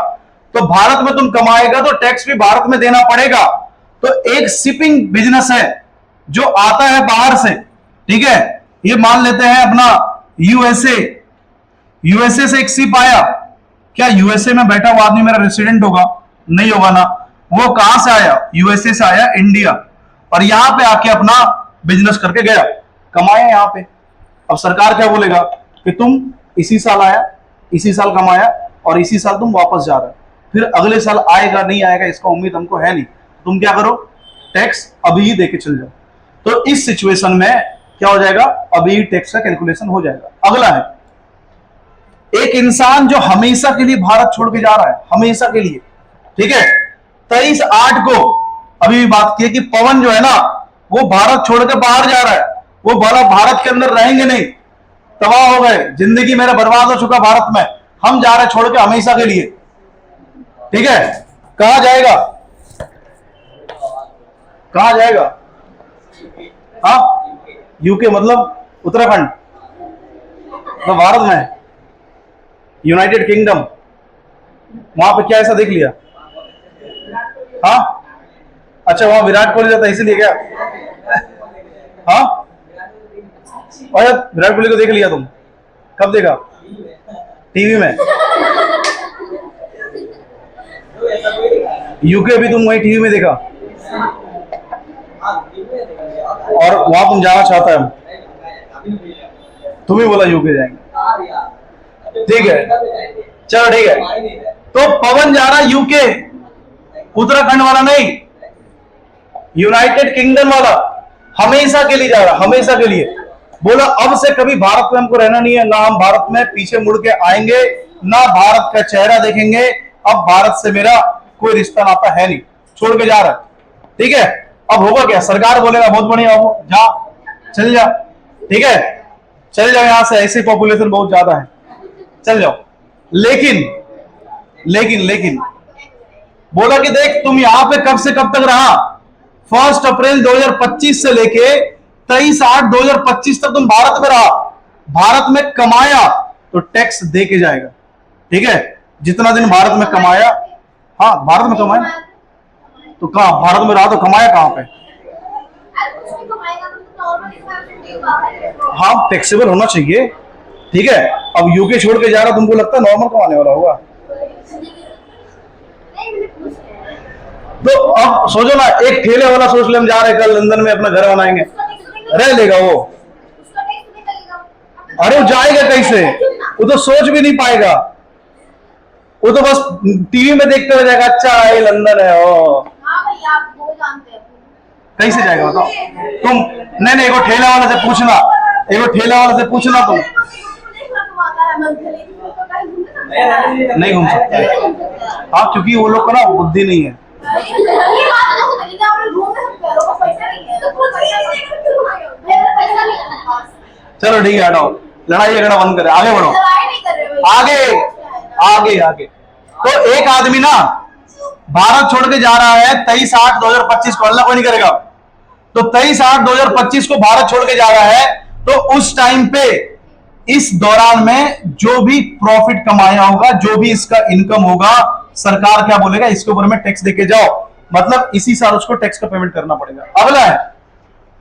तो भारत में तुम कमाएगा तो टैक्स भी भारत में देना पड़ेगा। तो एक शिपिंग बिजनेस है जो आता है बाहर से, ठीक है, ये मान लेते हैं अपना यूएसए से एक शिप आया, क्या यूएसए में बैठा हुआ आदमी मेरा रेसिडेंट होगा, नहीं होगा ना। वो कहां से आया, यूएसए से आया, इंडिया, और यहां पे आके अपना बिजनेस करके गया, कमाया यहां पे। अब सरकार क्या बोलेगा कि तुम इसी साल आया, इसी साल कमाया, और इसी साल तुम वापस जा रहे हो, फिर अगले साल आएगा नहीं आएगा इसका उम्मीद हमको है नहीं, तुम क्या करो, टैक्स अभी ही देके चल जाओ। तो इस सिचुएशन में क्या हो जाएगा, अभी टैक्स का कैलकुलेशन हो जाएगा। अगला है, एक इंसान जो हमेशा के लिए भारत छोड़ के जा रहा है, हमेशा के लिए, ठीक है, 23/8 को अभी भी बात की कि पवन जो है ना वो भारत छोड़ के बाहर जा रहा है, वो भला भारत के अंदर रहेंगे नहीं, तबाह हो गए, जिंदगी मेरा बर्बाद हो चुका भारत में, हम जा रहे छोड़ के हमेशा के लिए, ठीक है। कहा जाएगा, कहा जाएगा, हाँ, यूके मतलब उत्तराखंड, तो भारत में यूनाइटेड किंगडम, वहां पे क्या ऐसा देख लिया, हाँ, अच्छा वहां विराट कोहली जाता इसीलिए क्या, हाँ, और विराट कोहली को देख लिया तुम, कब देखा, टीवी में, यूके भी तुम वही टीवी में देखा, और वहां तुम जाना चाहता है, तुम ही बोला यूके जाएंगे, ठीक है, चलो ठीक है। तो पवन जा रहा यूके, उत्तराखंड वाला नहीं, यूनाइटेड किंगडम वाला, हमेशा के लिए जा रहा, हमेशा के लिए, बोला अब से कभी भारत में हमको रहना नहीं है, ना हम भारत में पीछे मुड़ के आएंगे, ना भारत का चेहरा देखेंगे, अब भारत से मेरा कोई रिश्ता नाता है नहीं, छोड़ के जा रहा है, ठीक है। अब होगा क्या, सरकार बोलेगा बहुत बढ़िया हो, जा, चल जा, ठीक है, चल जाओ यहां से, ऐसी पॉपुलेशन बहुत ज्यादा है, चल जाओ। लेकिन लेकिन लेकिन बोला कि देख तुम यहां पे कब से कब तक रहा, 1 अप्रैल 2025 से लेके 23/8/2025 तक तुम भारत में रहा, भारत में कमाया तो टैक्स दे के जाएगा, ठीक है, जितना दिन भारत में कमाया, हाँ भारत में कमाया, तो कहां भारत में रहा तो कमाया कहां पे, हाँ टैक्सेबल होना चाहिए, ठीक है। अब यूके छोड़ के जा रहा, तुमको लगता है नॉर्मल कमाने वाला होगा, तो अब सोचो ना, एक ठेले वाला सोच ले हम जा रहे कल लंदन में अपना घर बनाएंगे, रह लेगा वो, अरे वो जाएगा कैसे, वो तो सोच भी नहीं पाएगा, वो तो बस टीवी में देखते हुए जाएगा, अच्छा ये लंदन है, ओ कैसे जाएगा बताओ तुम, नहीं एगो ठेला वाले से पूछना, एगो ठेला वाले से पूछना तुम, नहीं घूम सकता है, हाँ क्योंकि वो लोग का ना बुद्धि नहीं है, चलो ठीक है हटाओ, लड़ाई झगड़ा बंद करें, आगे बढ़ो, आगे आगे आगे। तो एक आदमी ना भारत छोड़ के जा रहा है 23/8/2025 को, अल्लाह कोई नहीं करेगा, तो 23/8/2025 को भारत छोड़ के जा रहा है, तो उस टाइम पे इस दौरान में जो भी प्रॉफिट कमाया होगा, जो भी इसका इनकम होगा, सरकार क्या बोलेगा, इसके ऊपर में टैक्स देके जाओ, मतलब इसी साल उसको टैक्स का पेमेंट करना पड़ेगा। अगला है,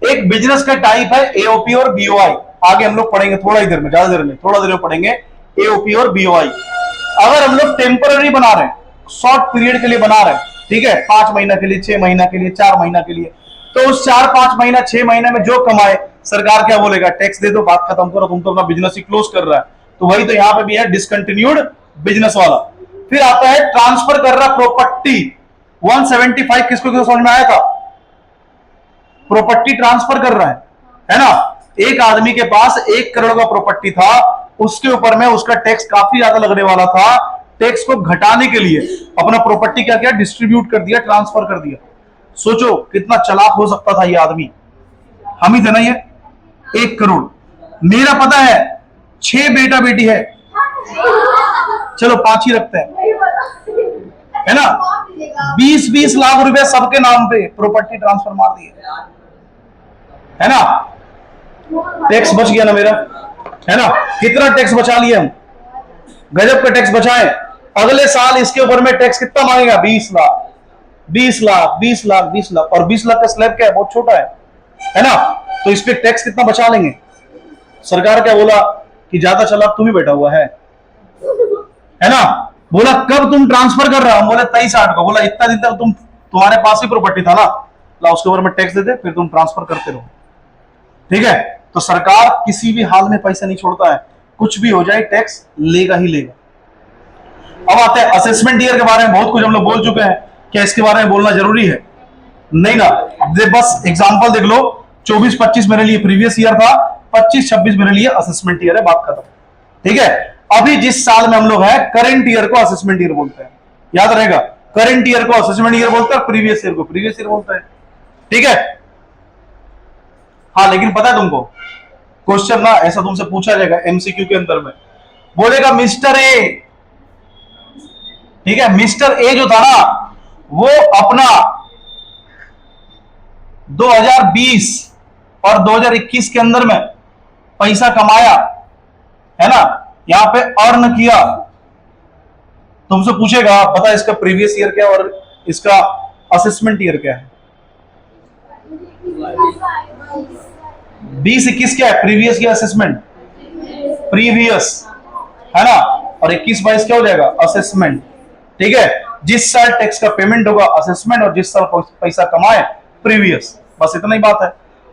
एक बिजनेस का टाइप है एओपी और बीओआई, आगे हम लोग पढ़ेंगे थोड़ा ही देर में, ज्यादा देर में, थोड़ा देर में पढ़ेंगे एओपी और बीओआई। अगर हम लोग टेम्पररी बना रहे हैं, शॉर्ट पीरियड के लिए बना रहे हैं, ठीक है, 5 महीना के लिए, 6 महीना के लिए, 4 महीना के लिए, तो उस 4-5 महीना 6 महीने में जो कमाए सरकार क्या बोलेगा, टैक्स दे दो, बात खत्म करो, तुम तो अपना बिजनेस ही क्लोज कर रहा है। तो वही तो यहां पे भी है डिसकंटिन्यूड बिजनेस वाला। फिर आता है ट्रांसफर कर रहा प्रॉपर्टी, 175 किसको समझ में आया था, प्रॉपर्टी ट्रांसफर कर रहा है ना, एक आदमी के पास 1 करोड़ का प्रॉपर्टी था, उसके ऊपर में उसका टैक्स काफी ज्यादा लगने वाला था, टैक्स को घटाने के लिए अपना प्रॉपर्टी क्या किया, डिस्ट्रीब्यूट कर दिया, ट्रांसफर कर दिया। सोचो कितना चालाक हो सकता था ये आदमी, हम ही थे ना ये, 1 करोड़, मेरा पता है 6 बेटा बेटी है, चलो 5 ही रखते हैं, है ना, 20-20 लाख रुपए सबके नाम पे प्रॉपर्टी ट्रांसफर मार दिए, है ना, टैक्स बच गया ना मेरा, है ना, कितना टैक्स बचा लिया हम, गजब का टैक्स बचाए। अगले साल इसके ऊपर में टैक्स कितना मांगेगा, 20 लाख, 20 लाख, 20 लाख, 20 लाख, और 20 लाख का स्लैब क्या है, बहुत छोटा है ना, तो इस पे टैक्स कितना बचा लेंगे। सरकार क्या बोला कि ज्यादा चालाक तुम ही बैठा हुआ है ना, बोला कब तुम ट्रांसफर कर रहा हो, बोले 23/8 को, बोला इतना दिन तक तुम्हारे पास ही प्रॉपर्टी था ना, ला उसके ऊपर में टैक्स दे दे, फिर तुम ट्रांसफर करते रहो, ठीक है। तो सरकार किसी भी हाल में पैसा नहीं छोड़ता है, कुछ भी हो जाए टैक्स लेगा ही लेगा। अब आते हैं असेसमेंट ईयर के बारे में, बहुत कुछ हम लोग बोल चुके हैं, क्या इसके बारे में बोलना जरूरी है, नहीं ना, बस एग्जांपल देख लो, 24-25 मेरे लिए प्रीवियस ईयर था, 25-26 मेरे लिए असेसमेंट ईयर है, बात खत्म। ठीक है, अभी जिस साल में हम लोग हैं करंट ईयर को असेसमेंट ईयर बोलते हैं, याद रहेगा। करंट ईयर को असेसमेंट ईयर बोलते हैं, प्रीवियस ईयर को प्रीवियस ईयर बोलते हैं। ठीक है, हाँ लेकिन पता है तुमको क्वेश्चन ना ऐसा तुमसे पूछा जाएगा एमसीक्यू के अंदर में, बोलेगा मिस्टर ए, ठीक है, मिस्टर ए जो था ना वो अपना 2020 और 2021 के अंदर में पैसा कमाया है ना, यहां पे अर्न किया। तुमसे पूछेगा पता है इसका प्रीवियस ईयर क्या और इसका असेसमेंट ईयर क्या है? 20-21 क्या है? प्रीवियस या असेसमेंट? प्रीवियस है ना, और 21-22 क्या हो जाएगा? असेसमेंट। ठीक है, जिस साल टैक्स का पेमेंट होगा असेसमेंट और जिस साल पैसा कमाए प्रीवियस, बस इतना ही बात है।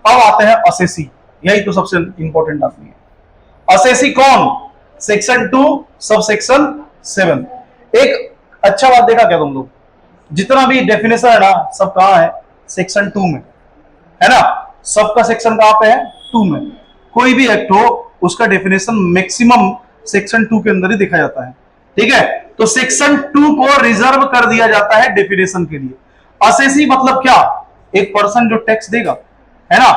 अब आते हैं असेसी, यही तो सबसे इंपॉर्टेंट आदमी है। असेसी कौन? Section 2 sub section 7। एक अच्छा बात देखा क्या तुम लोग, जितना भी डेफिनेशन है ना सब कहां है? सेक्शन 2 में है ना, सबका सेक्शन कहां पे है? 2 में। कोई भी एक्ट हो उसका डेफिनेशन मैक्सिमम सेक्शन 2 के अंदर ही देखा जाता है। ठीक है, तो सेक्शन 2 को रिजर्व कर दिया जाता है डेफिनेशन के लिए। असेसी मतलब क्या? एक पर्सन जो टैक्स देगा है ना,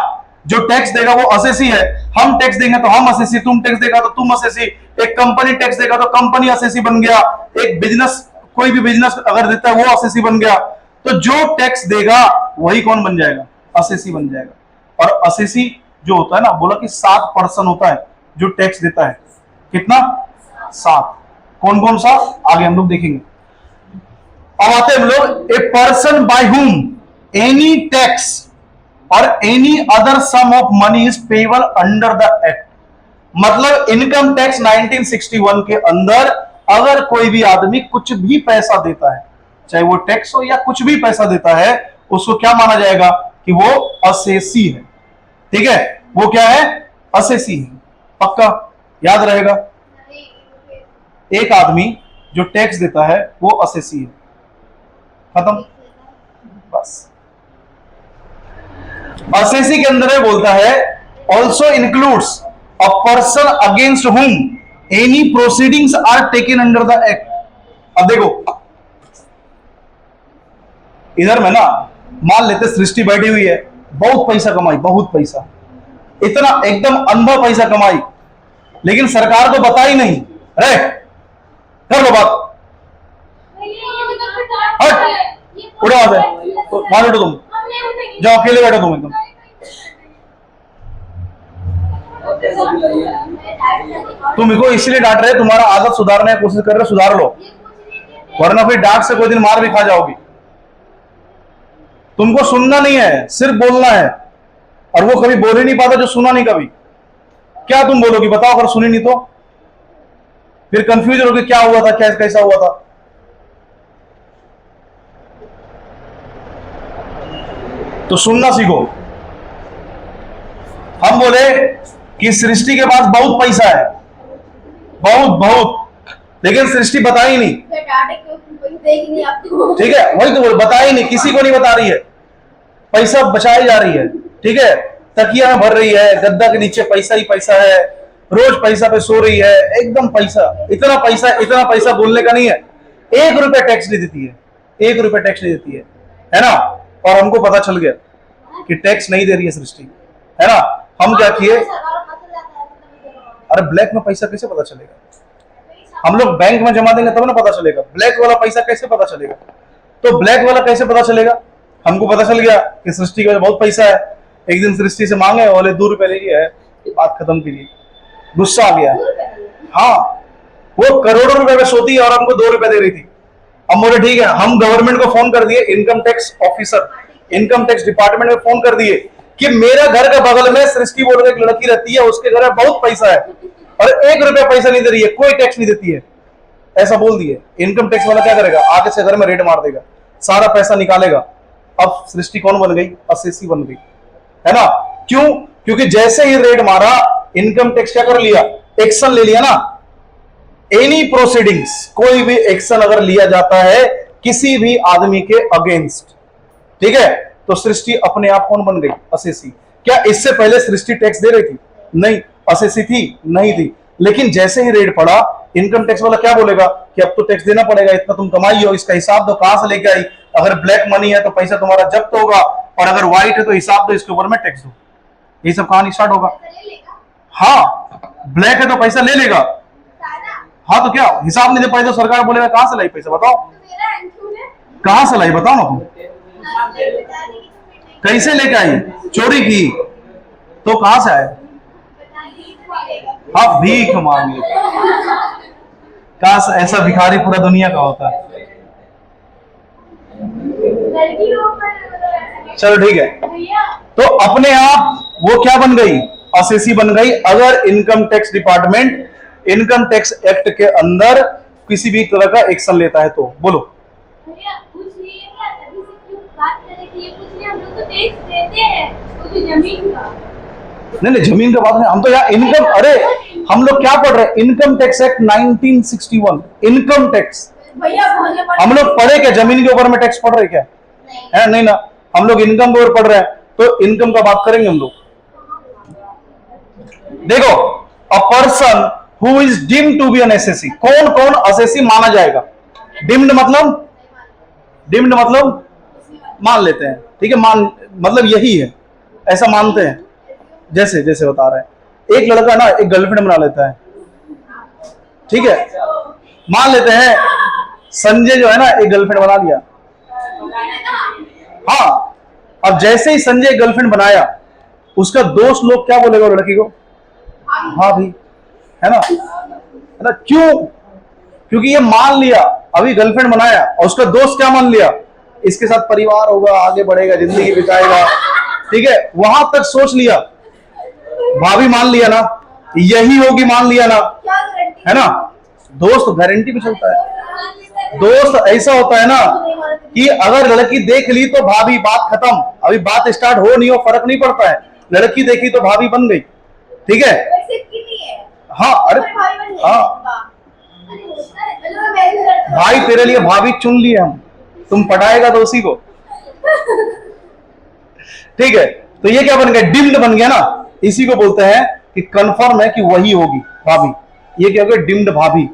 जो टैक्स देगा वो असेसी है। हम टैक्स देंगे तो हम असेसी, तुम टैक्स देगा तो तुम असेसी, एक कंपनी टैक्स देगा तो कंपनी असेसी बन गया, एक बिजनेस कोई भी बिजनेस अगर देता है वो असेसी बन गया। तो जो टैक्स देगा वही कौन बन जाएगा? असेसी बन जाएगा। और असेसी जो होता है ना, बोला कि 7 पर्सन होता है जो टैक्स देता है। कितना? 7। कौन कौन सा आगे हम लोग देखेंगे। अब आते हैं हम लोग, a person by whom any tax और any other sum of money is payable under the act. मतलब इनकम टैक्स 1961 के अंदर अगर कोई भी आदमी कुछ भी पैसा देता है, चाहे वो टैक्स हो या कुछ भी पैसा देता है, उसको क्या माना जाएगा? कि वो असेसी है। ठीक है, वो क्या है? असेसी है। पक्का याद रहेगा, एक आदमी जो टैक्स देता है वो असेसी है। खत्म, बस। असेसी के अंदर बोलता है also includes a person against whom any proceedings are taken under the act. अब देखो इधर में ना, मान लेते सृष्टि बैठी हुई है, बहुत पैसा कमाई, बहुत पैसा, इतना एकदम अंधा पैसा कमाई, लेकिन सरकार को बता ही नहीं। अरे कर लो बात, हट उड़ा दे, वहां बैठो तुम, जाओ अकेले बैठो तुम एकदम। तुम इनको इसलिए डांट रहे, तुम्हारा आदत सुधारने की कोशिश कर रहे, सुधार लो, वरना फिर डांट से कोई दिन मार भी खा जाओगी। तुमको सुनना नहीं है, सिर्फ बोलना है, और वो कभी बोल ही नहीं पाता जो सुना नहीं कभी। क्या तुम बोलोगी बताओ, अगर सुनी नहीं तो फिर कंफ्यूज होगी क्या हुआ था, कैसा हुआ था। तो सुनना सीखो। हम बोले कि सृष्टि के पास बहुत पैसा है, बहुत बहुत, लेकिन सृष्टि बता ही नहीं। ठीक है, वही तो बता ही नहीं, किसी को नहीं बता रही है, पैसा बचाई जा रही है। ठीक है, तकिया में भर रही है, गद्दा के नीचे पैसा ही पैसा है, रोज पैसा पे सो रही है, एकदम पैसा, इतना पैसा बोलने का नहीं है। 1 रुपया टैक्स नहीं देती है, 1 रुपया टैक्स नहीं देती है ना। और हमको पता चल गया कि टैक्स नहीं दे रही है सृष्टि, है ना। हम क्या किए, अरे ब्लैक में पैसा कैसे पता चलेगा? हम लोग बैंक में जमा देंगे तब ना पता चलेगा। ब्लैक वाला पैसा कैसे पता चलेगा? तो ब्लैक वाला कैसे पता चलेगा? हमको पता चल गया कि सृष्टि के बहुत पैसा है। एक दिन सृष्टि से मांगे, बोले 2 रुपए ले लिया है, बात खत्म कीजिए। गुस्सा आ गया। हाँ, वो करोड़ों रुपए में सोती है और हमको 2 रुपए दे रही थी। हम बोले ठीक है, हम गवर्नमेंट को फोन कर दिए, income tax officer, income tax department में फोन कर दिए कि मेरा घर के बगल में सृष्टि बोल के एक लड़की रहती है, उसके घर में बहुत पैसा है और 1 रुपया पैसा नहीं दे रही है, कोई टैक्स नहीं देती है, ऐसा बोल दिए। इनकम टैक्स वाला क्या करेगा? आगे से घर में रेड मार देगा, सारा पैसा निकालेगा। अब सृष्टि कौन बन गई? असेसी बन गई, है ना। क्यों? क्योंकि जैसे ही रेड मारा, इनकम टैक्स क्या कर लिया? एक्शन ले लिया ना। एनी प्रोसीडिंग्स, कोई भी एक्शन अगर लिया जाता है किसी भी आदमी के अगेंस्ट, ठीक है, तो सृष्टि अपने आप कौन बन गई? असेसी। क्या इससे पहले सृष्टि टैक्स दे रही थी? नहीं। असेसी थी? नहीं थी। लेकिन जैसे ही रेट पड़ा, इनकम टैक्स वाला क्या बोलेगा कि अब तो टैक्स देना पड़ेगा, इतना तुम कमाई हो, इसका हिसाब दो, कहां से लेके आई। अगर ब्लैक मनी है तो पैसा तुम्हारा जब्त होगा, और अगर व्हाइट है तो हिसाब दो, इसके ऊपर में टैक्स दो। ये सब कहानी स्टार्ट होगा। हाँ, ब्लैक है तो पैसा ले लेगा। हाँ, तो क्या हिसाब नहीं दे पाए तो सरकार बोलेगा कहां से लाई पैसा, बताओ कहां से लाई, बताओ ना तुम। कैसे लेके आई? चोरी की तो कहां से आए? हाँ, भीख मांग ली। काश ऐसा भिखारी पूरा दुनिया का होता। चलो ठीक है, तो अपने आप वो क्या बन गई? असेसी बन गई। अगर income tax department income tax act के अंदर किसी भी तरह का एक्शन लेता है तो। बोलो। नहीं नहीं, जमीन का बात नहीं, हम तो यहाँ इनकम, अरे हम लोग क्या पढ़ रहे हैं? Income tax act 1961, income tax. हम लोग पढ़े क्या जमीन के ऊपर में टैक्स पढ़ रहे क्या? है नहीं ना, हम लोग इनकम के ऊपर पढ़ रहे हैं, तो इनकम का बात करेंगे हम लोग। देखो, a person who is deemed to be an SSC, कौन कौन एसएससी माना जाएगा? डीम्ड मतलब मान लेते हैं, ठीक है, मान मतलब यही है, ऐसा मानते हैं। जैसे जैसे बता रहे हैं, एक लड़का ना एक गर्लफ्रेंड बना लेता है, ठीक है, मान लेते हैं संजय जो है ना एक गर्लफ्रेंड बना लिया। हाँ, अब जैसे ही संजय गर्लफ्रेंड बनाया, उसका दोस्त लोग क्या बोलेगा लड़की को? हाँ भी, है ना, क्यों? क्योंकि ये मान लिया अभी गर्लफ्रेंड बनाया, और उसका दोस्त क्या मान लिया? इसके साथ परिवार होगा, आगे बढ़ेगा, जिंदगी बिताएगा, ठीक है, वहां तक सोच लिया। भाभी मान लिया ना, यही होगी मान लिया ना, है ना। दोस्त गारंटी पे चलता है। दोस्त ऐसा होता है ना कि अगर लड़की देख ली तो भाभी, बात खत्म, अभी बात स्टार्ट हो नहीं हो फर्क नहीं पड़ता है, लड़की देखी तो भाभी बन गई, ठीक है। हाँ, अरे हाँ, भाई तेरे लिए भाभी चुन लिए हम, तुम पढ़ाएगा तो उसी को, ठीक है। तो ये क्या बन गया? डिम्ड बन गया ना, इसी को बोलते हैं कि कंफर्म है कि वही होगी भाभी। ये क्या हो गया? डिम्ड भाभी।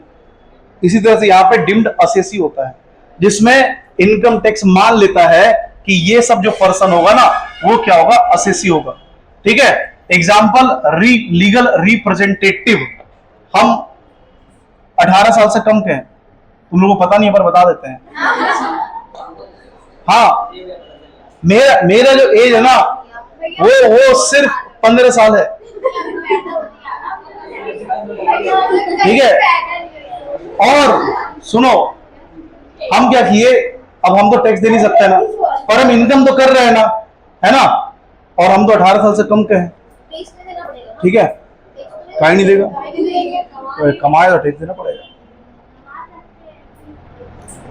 इसी तरह से यहां पे डिम्ड असेसी होता है, जिसमें इनकम टैक्स मान लेता है कि ये सब जो पर्सन होगा ना वो क्या होगा? असेसी होगा, ठीक है। Example, legal representative. हम 18 साल से कम के हैं, तुम लोगों को पता नहीं है पर बता देते हैं। हाँ, मेरा जो एज है ना वो सिर्फ 15 साल है, ठीक है। और सुनो, हम क्या किए, अब हम तो टैक्स दे नहीं सकते ना, पर हम इनकम तो कर रहे हैं ना, है ना, और हम तो 18 साल से कम के हैं, ठीक है। काहे नहीं देगा? तो कमाए तो टैक्स देना पड़ेगा,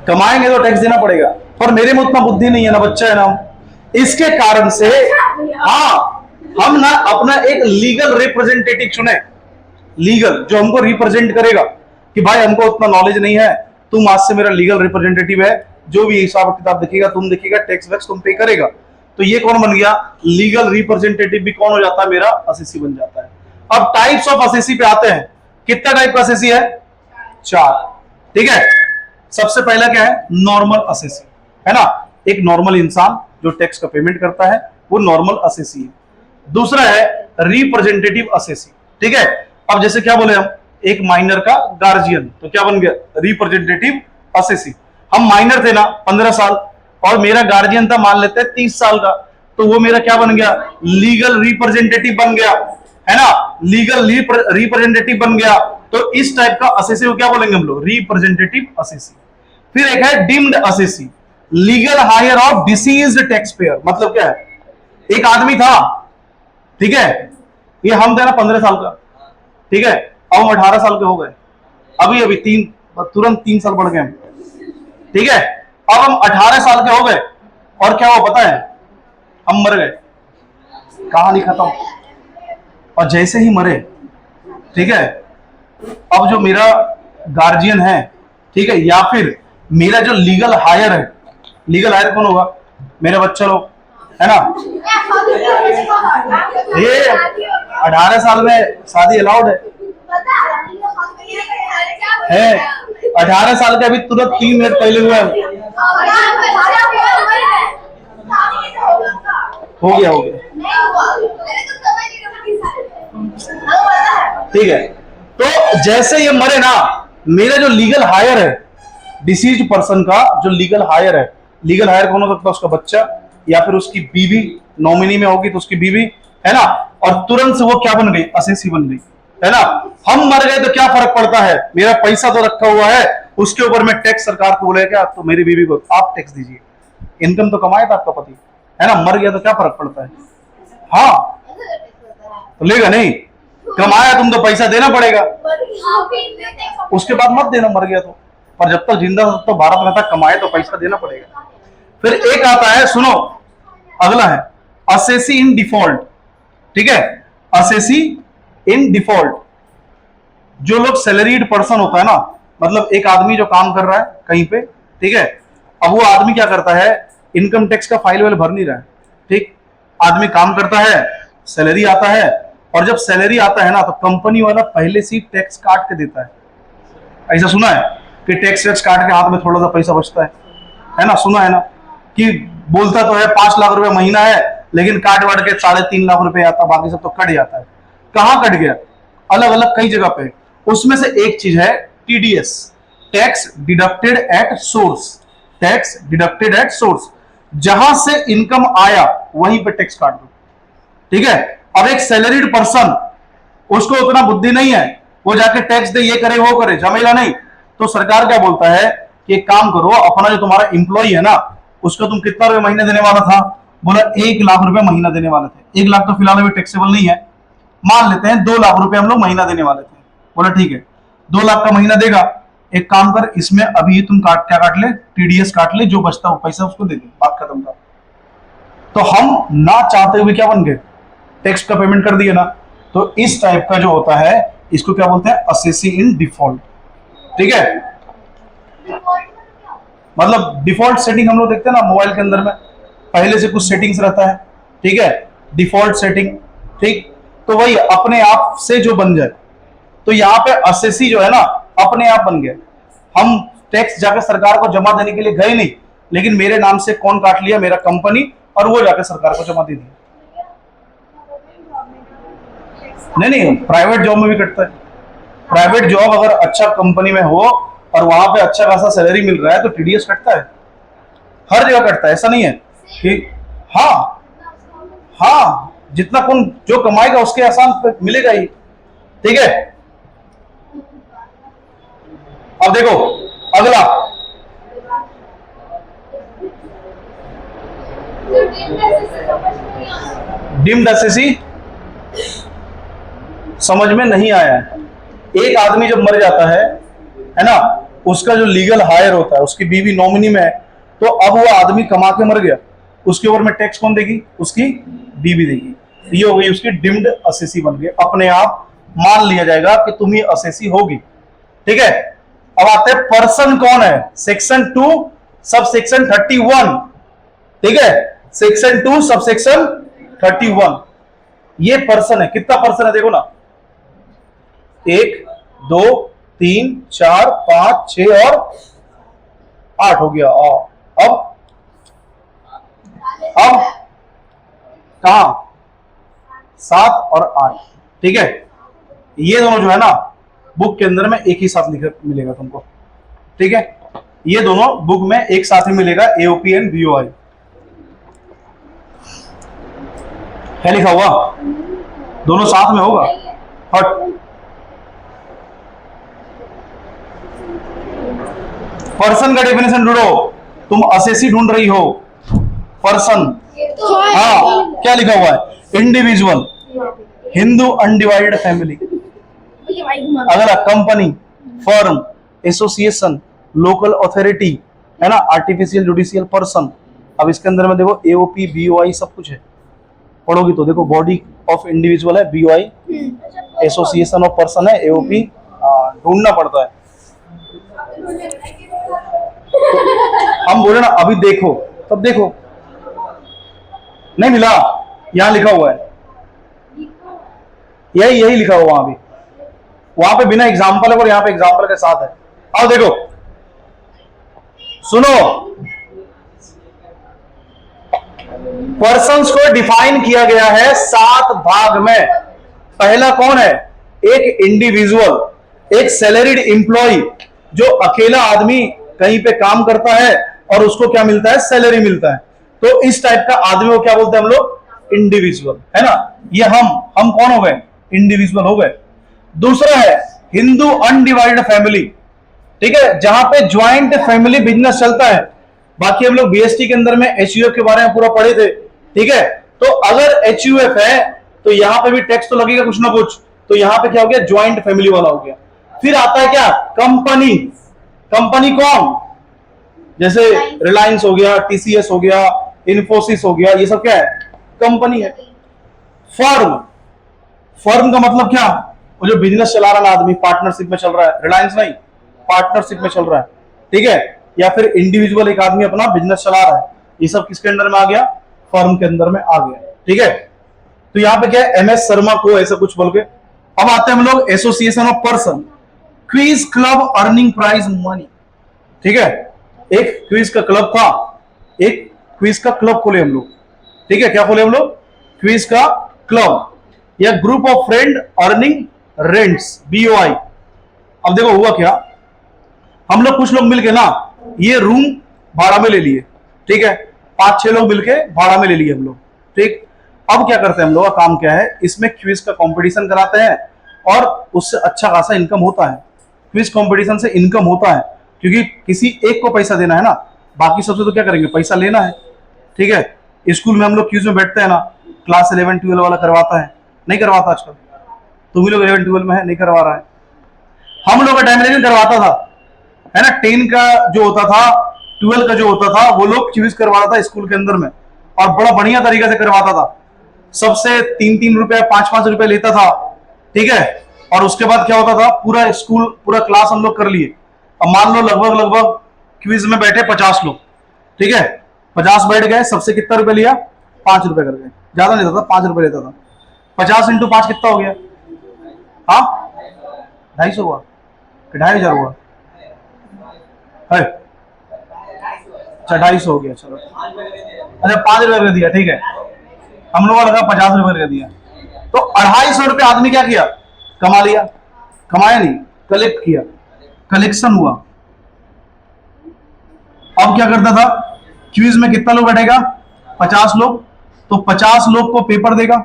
कमाएंगे तो टैक्स देना पड़ेगा, पर मेरे में उतना बुद्धि नहीं है ना, बच्चा है ना, इसके कारण से हाँ, हम ना अपना एक लीगल रिप्रेजेंटेटिव चुने, लीगल जो हमको रिप्रेजेंट करेगा कि भाई हमको उतना नॉलेज नहीं है, तुम आज से मेरा लीगल रिप्रेजेंटेटिव है, जो भी हिसाब किताब दिखेगा तुम दिखेगा, टैक्स वैक्स तुम पे करेगा। तो ये कौन बन गया? लीगल रिप्रेजेंटेटिव भी कौन हो जाता है? मेरा असेसी बन जाता है। अब टाइप्स ऑफ असेसी पे आते हैं। कितना टाइप का असेसी है? 4, ठीक है। सबसे पहला क्या है? नॉर्मल असेसी, है ना, एक नॉर्मल इंसान जो टैक्स का पेमेंट करता है वो नॉर्मल असेसी है। दूसरा है रिप्रेजेंटेटिव असेसी, ठीक है। अब जैसे क्या बोले हम, एक माइनर का गार्जियन, तो क्या बन गया? Representative assessee. हम माइनर थे ना 15 साल, और मेरा गार्जियन था मान लेते हैं 30 साल का, तो वो मेरा क्या बन गया? लीगल रिप्रेजेंटेटिव बन गया, है ना, लीगल रिप्रेजेंटेटिव बन गया। तो इस टाइप का असेसी को क्या बोलेंगे हम लोग? Representative assessee. फिर एक है deemed assessee, legal higher of deceased tax payer. मतलब क्या है? एक आदमी था, ठीक है, ये हम थे ना 15 साल का, ठीक है, अब हम 18 साल के हो गए, अभी अभी तुरंत 3 साल बढ़ गए हम, ठीक है। अब हम 18 साल के हो गए, और क्या हुआ पता है? हम मर गए, कहानी खत्म। और जैसे ही मरे, ठीक है, अब जो मेरा गार्जियन है, ठीक है, या फिर मेरा जो लीगल हायर है, लीगल हायर कौन होगा? मेरे बच्चे लोग, है ना। ये 18 साल में शादी अलाउड है 18 साल के अभी तुरंत 3 मिनट पहले हुआ है। हो गया ठीक है। तो जैसे ये मरे ना, मेरा जो लीगल हायर है, डिसीज पर्सन का जो लीगल हायर है, लीगल हायर कौन हो सकता है? उसका बच्चा या फिर उसकी बीवी, नॉमिनी में होगी तो उसकी बीवी, है ना। और तुरंत से वो क्या बन गई? असेसी बन गई, है ना। हम मर गए तो क्या फर्क पड़ता है? मेरा पैसा तो रखा हुआ है, उसके ऊपर मैं टैक्स सरकार को बोलेगा तो मेरी बीवी को आप टैक्स दीजिए। इनकम तो कमाया था आपका पति, है ना। मर गया तो क्या फर्क पड़ता है? हाँ, तो लेगा नहीं, कमाया तुम तो पैसा देना पड़ेगा, उसके बाद मत देना मर गया तो। पर जब तक जिंदा तब तो भारत में था, कमाए तो पैसा देना पड़ेगा। फिर एक आता है, सुनो, अगला है असेसी इन डिफॉल्ट। ठीक है, असेसी इन डिफॉल्ट। जो लोग सैलरीड पर्सन होता है ना, मतलब एक आदमी जो काम कर रहा है कहीं पे, ठीक है, अब वो आदमी क्या करता है? इनकम टैक्स का फाइल वाइल भर नहीं रहा है, ठीक। आदमी काम करता है, सैलरी आता है, और जब सैलरी आता है ना तो कंपनी वाला पहले से टैक्स काट के देता है। ऐसा सुना है कि टैक्स वैक्स काट के हाथ में थोड़ा सा पैसा बचता है ना। सुना है ना कि बोलता तो है 5 लाख रुपए महीना है, लेकिन काट वाट के 3.5 लाख रुपए आता, बाकी सब तो कट जाता है। कहाँ कट गया? अलग अलग कई जगह पे। उसमें से एक चीज है TDS, tax deducted at source. Tax deducted at source, जहां से इनकम आया वहीं पे टैक्स काट दो, ठीक है। अब एक सैलरीड पर्सन, उसको उतना बुद्धि नहीं है, वो जाके टैक्स दे, ये करे वो करे, झमेला नहीं। तो सरकार क्या बोलता है कि एक काम करो, अपना जो तुम्हारा एम्प्लॉय है ना, उसको तुम कितना रुपए महीने देने वाला था? बोला 1 लाख रुपए महीना देने वाले थे। 1 लाख तो फिलहाल अभी टैक्सेबल नहीं है, मान लेते हैं 2 लाख रुपए हम लोग महीना देने वाले थे। बोला ठीक है, 2 लाख का महीना देगा, एक काम कर, इसमें अभी तुम क्या काट ले? टीडीएस काट ले, जो बचता हो पैसा उसको दे दे, बात खत्म कर। तो हम ना चाहते हुए क्या बन गए? टैक्स का पेमेंट कर दिया ना। तो इस टाइप का जो होता है, इसको क्या बोलते हैं? असेसी इन डिफॉल्ट, ठीक है। मतलब डिफॉल्ट सेटिंग हम लोग देखते हैं ना मोबाइल के अंदर में, पहले से कुछ सेटिंग्स रहता है, ठीक है, डिफॉल्ट सेटिंग, ठीक। तो वही अपने आप से जो बन जाए, तो यहाँ पे असेसी जो है ना अपने आप बन गया। हम टैक्स जाकर सरकार को जमा देने के लिए गए नहीं, लेकिन मेरे नाम से कौन काट लिया? मेरा कंपनी, और वो जाकर सरकार को जमा दे दी। नहीं, प्राइवेट जॉब में भी कटता है। प्राइवेट जॉब अगर अच्छा कंपनी में हो और वहां पे अच्छा खासा सैलरी मिल रहा है तो टीडीएस कटता है, हर जगह कटता है। ऐसा नहीं है कि हाँ हाँ, जितना कौन जो कमाएगा उसके आसान मिलेगा ही, ठीक है। अब देखो अगला, डिम्ड असेसी समझ में नहीं आया। एक आदमी जब मर जाता है ना, उसका जो लीगल हायर होता है, उसकी बीवी नॉमिनी में है, तो अब वो आदमी कमा के मर गया, उसके ऊपर में टैक्स कौन देगी? उसकी बीवी देगी। ये हो गई उसकी डिम्ड असेसी बन गई, अपने आप मान लिया जाएगा कि तुम ही असेसी होगी, ठीक है। अब आते हैं पर्सन कौन है? सेक्शन 2 सब सेक्शन 31, ठीक है, सेक्शन 2 सब सेक्शन 31। ये पर्सन है। कितना पर्सन है देखो ना, 1 2 3 4 5 6 और 8 हो गया। अब कहा 7 और 8, ठीक है। ये दोनों जो है ना बुक के अंदर में एक ही साथ लिखा मिलेगा तुमको, ठीक है। ये दोनों बुक में एक साथ ही मिलेगा, एओपी एंड बीओआई। क्या लिखा हुआ? दोनों साथ में होगा। हट, पर्सन का डेफिनेशन ढूंढो। तुम असेसी ढूंढ रही हो, पर्सन। हाँ, क्या लिखा हुआ है? Individual, Hindu undivided family. अगला company, firm, association, local authority, है ना, आर्टिफिशियल जुडिशियल पर्सन। अब इसके अंदर में देखो एओपी बीओआई सब कुछ है, पढ़ोगी तो देखो बॉडी ऑफ इंडिविजुअल है बीओआई, एसोसिएशन ऑफ पर्सन है एओपी, ढूंढना पड़ता है। हम बोले ना अभी देखो, तब देखो नहीं मिला, यहां लिखा हुआ है, यही यही लिखा हुआ वहां भी, वहां पे बिना एग्जाम्पल है और यहां पे एग्जाम्पल के साथ है। आओ देखो, सुनो, पर्सन्स को डिफाइन किया गया है 7 भाग में। पहला कौन है? एक इंडिविजुअल, एक सैलरीड एम्प्लॉय, जो अकेला आदमी कहीं पे काम करता है और उसको क्या मिलता है? सैलरी मिलता है। तो इस टाइप का आदमी को क्या बोलते हैं हम लोग? इंडिविजुअल, है ना। ये हम कौन हो गए? इंडिविजुअल हो गए। दूसरा है हिंदू अनडिवाइडेड फैमिली, ठीक है, जहां पे ज्वाइंट फैमिली बिजनेस चलता है। बाकी हम लोग बीएसटी के अंदर में एचयूएफ के बारे में पूरा पढ़े थे, ठीक है। तो अगर एचयूएफ है तो यहां पे भी टैक्स तो लगेगा कुछ ना कुछ, तो यहां पे क्या हो गया? ज्वाइंट फैमिली वाला हो गया। फिर आता है क्या? कंपनी। कंपनी कौन? जैसे रिलायंस हो गया, टीसीएस हो गया, इन्फोसिस हो गया, ये सब क्या है? कंपनी है। फर्म, फर्म का मतलब क्या? वो जो बिजनेस चला रहा है आदमी, पार्टनरशिप में चल रहा है, रिलायंस नहीं, पार्टनरशिप में चल रहा है, ठीक है। या फिर इंडिविजुअल एक आदमी अपना बिजनेस चला रहा है, ये सब किसके अंदर में आ गया? फर्म के अंदर में आ गया, ठीक है। तो यहां पे क्या है? एमएस शर्मा को ऐसा कुछ बोल के। अब आते हैं हम लोग association of person, quiz club earning prize money, ठीक है। एक क्विज का क्लब था, एक क्विज का क्लब खोले हम लोग, ठीक है। क्या खोले हम लोग? क्विज का क्लब, या group of friend earning rents, BOI. अब देखो हुआ क्या, हम लोग कुछ लोग मिलके ना ये रूम भाड़ा में ले लिए, ठीक है। 5-6 लोग मिलके भाड़ा में ले लिए हम लोग, ठीक। अब क्या करते हैं हम लोग का काम क्या है? इसमें क्विज का कंपटीशन कराते हैं और उससे अच्छा खासा इनकम होता है। क्विज कंपटीशन से इनकम होता है क्योंकि किसी एक को पैसा देना है ना, बाकी सबसे तो क्या करेंगे? पैसा लेना है, ठीक है। स्कूल में हम लोग क्विज में बैठते हैं ना, क्लास 11-12 वाला करवाता है, नहीं करवाता आजकल? तुम लोग 11-12 में है, नहीं करवा रहा है। हम लोग का टाइम लेकिन करवाता था, है ना। 10 का जो होता था, 12 का जो होता था, वो लोग क्विज करवाता था स्कूल के अंदर में, और बड़ा बढ़िया तरीके से करवाता था। सबसे 3-3 रुपए 5-5 रुपए लेता था, ठीक है। और उसके बाद क्या होता था? पूरा स्कूल, पूरा क्लास हम लोग कर लिए। अब मान लो लगभग क्विज में बैठे 50 लोग, ठीक है। 50 बैठ गए, सबसे कितना रुपए लिया? 5 रुपए कर गए, ज्यादा नहीं लेता था, 5 रुपए लेता था। 50 × 5 कितना हो गया? हाँ, 250 हुआ कि 2500 हुआ है? अच्छा 250 हो गया, चलो। अच्छा 5 रुपए कर दिया, ठीक है। हम लोगों का लगा 50 रुपए कर दिया, तो 250 रुपए आदमी क्या किया? कमा लिया। कमाया नहीं, कलेक्ट किया, कलेक्शन हुआ। अब क्या करता था? क्विज में कितना लोग बैठेगा? 50 लोग, तो 50 लोग को पेपर देगा,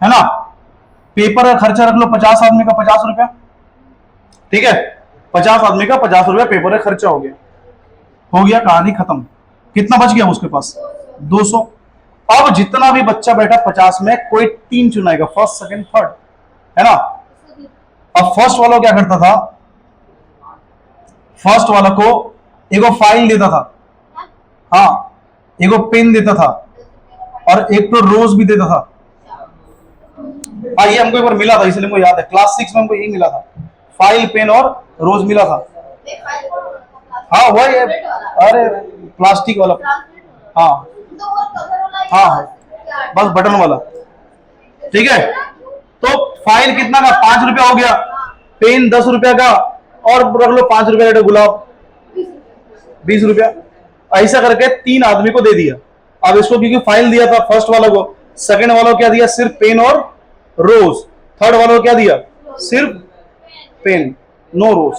है ना। पेपर का खर्चा रख लो, 50 आदमी का 50 रुपया, ठीक है। 50 आदमी का 50 रुपया पेपर का खर्चा हो गया, कहानी खत्म। कितना बच गया उसके पास? 200। अब जितना भी बच्चा बैठा 50 में, कोई 3 चुनाएगा, फर्स्ट सेकंड थर्ड, है ना। अब फर्स्ट वाला क्या करता था? फर्स्ट वाला को एगो फाइल देता था, हाँ, एगो पेन देता था, और एक तो रोज भी देता था। हाँ, ये हमको एक बार मिला था, इसलिए हमको याद है, क्लास 6 में हमको यही मिला था, फाइल पेन और रोज मिला था। हाँ वही है, अरे प्लास्टिक वाला, हाँ हाँ, बस बटन वाला, ठीक है। तो फाइल कितना का? 5 रुपया हो गया, पेन 10 रुपया का, और रख लो 5 रुपया का गुलाब 20 रुपया, ऐसा करके 3 आदमी को दे दिया। अब इसको क्योंकि फाइल दिया था फर्स्ट वाला को, सेकंड वाला को क्या दिया? सिर्फ पेन और रोज। थर्ड वाला को क्या दिया? सिर्फ पेन, नो रोज,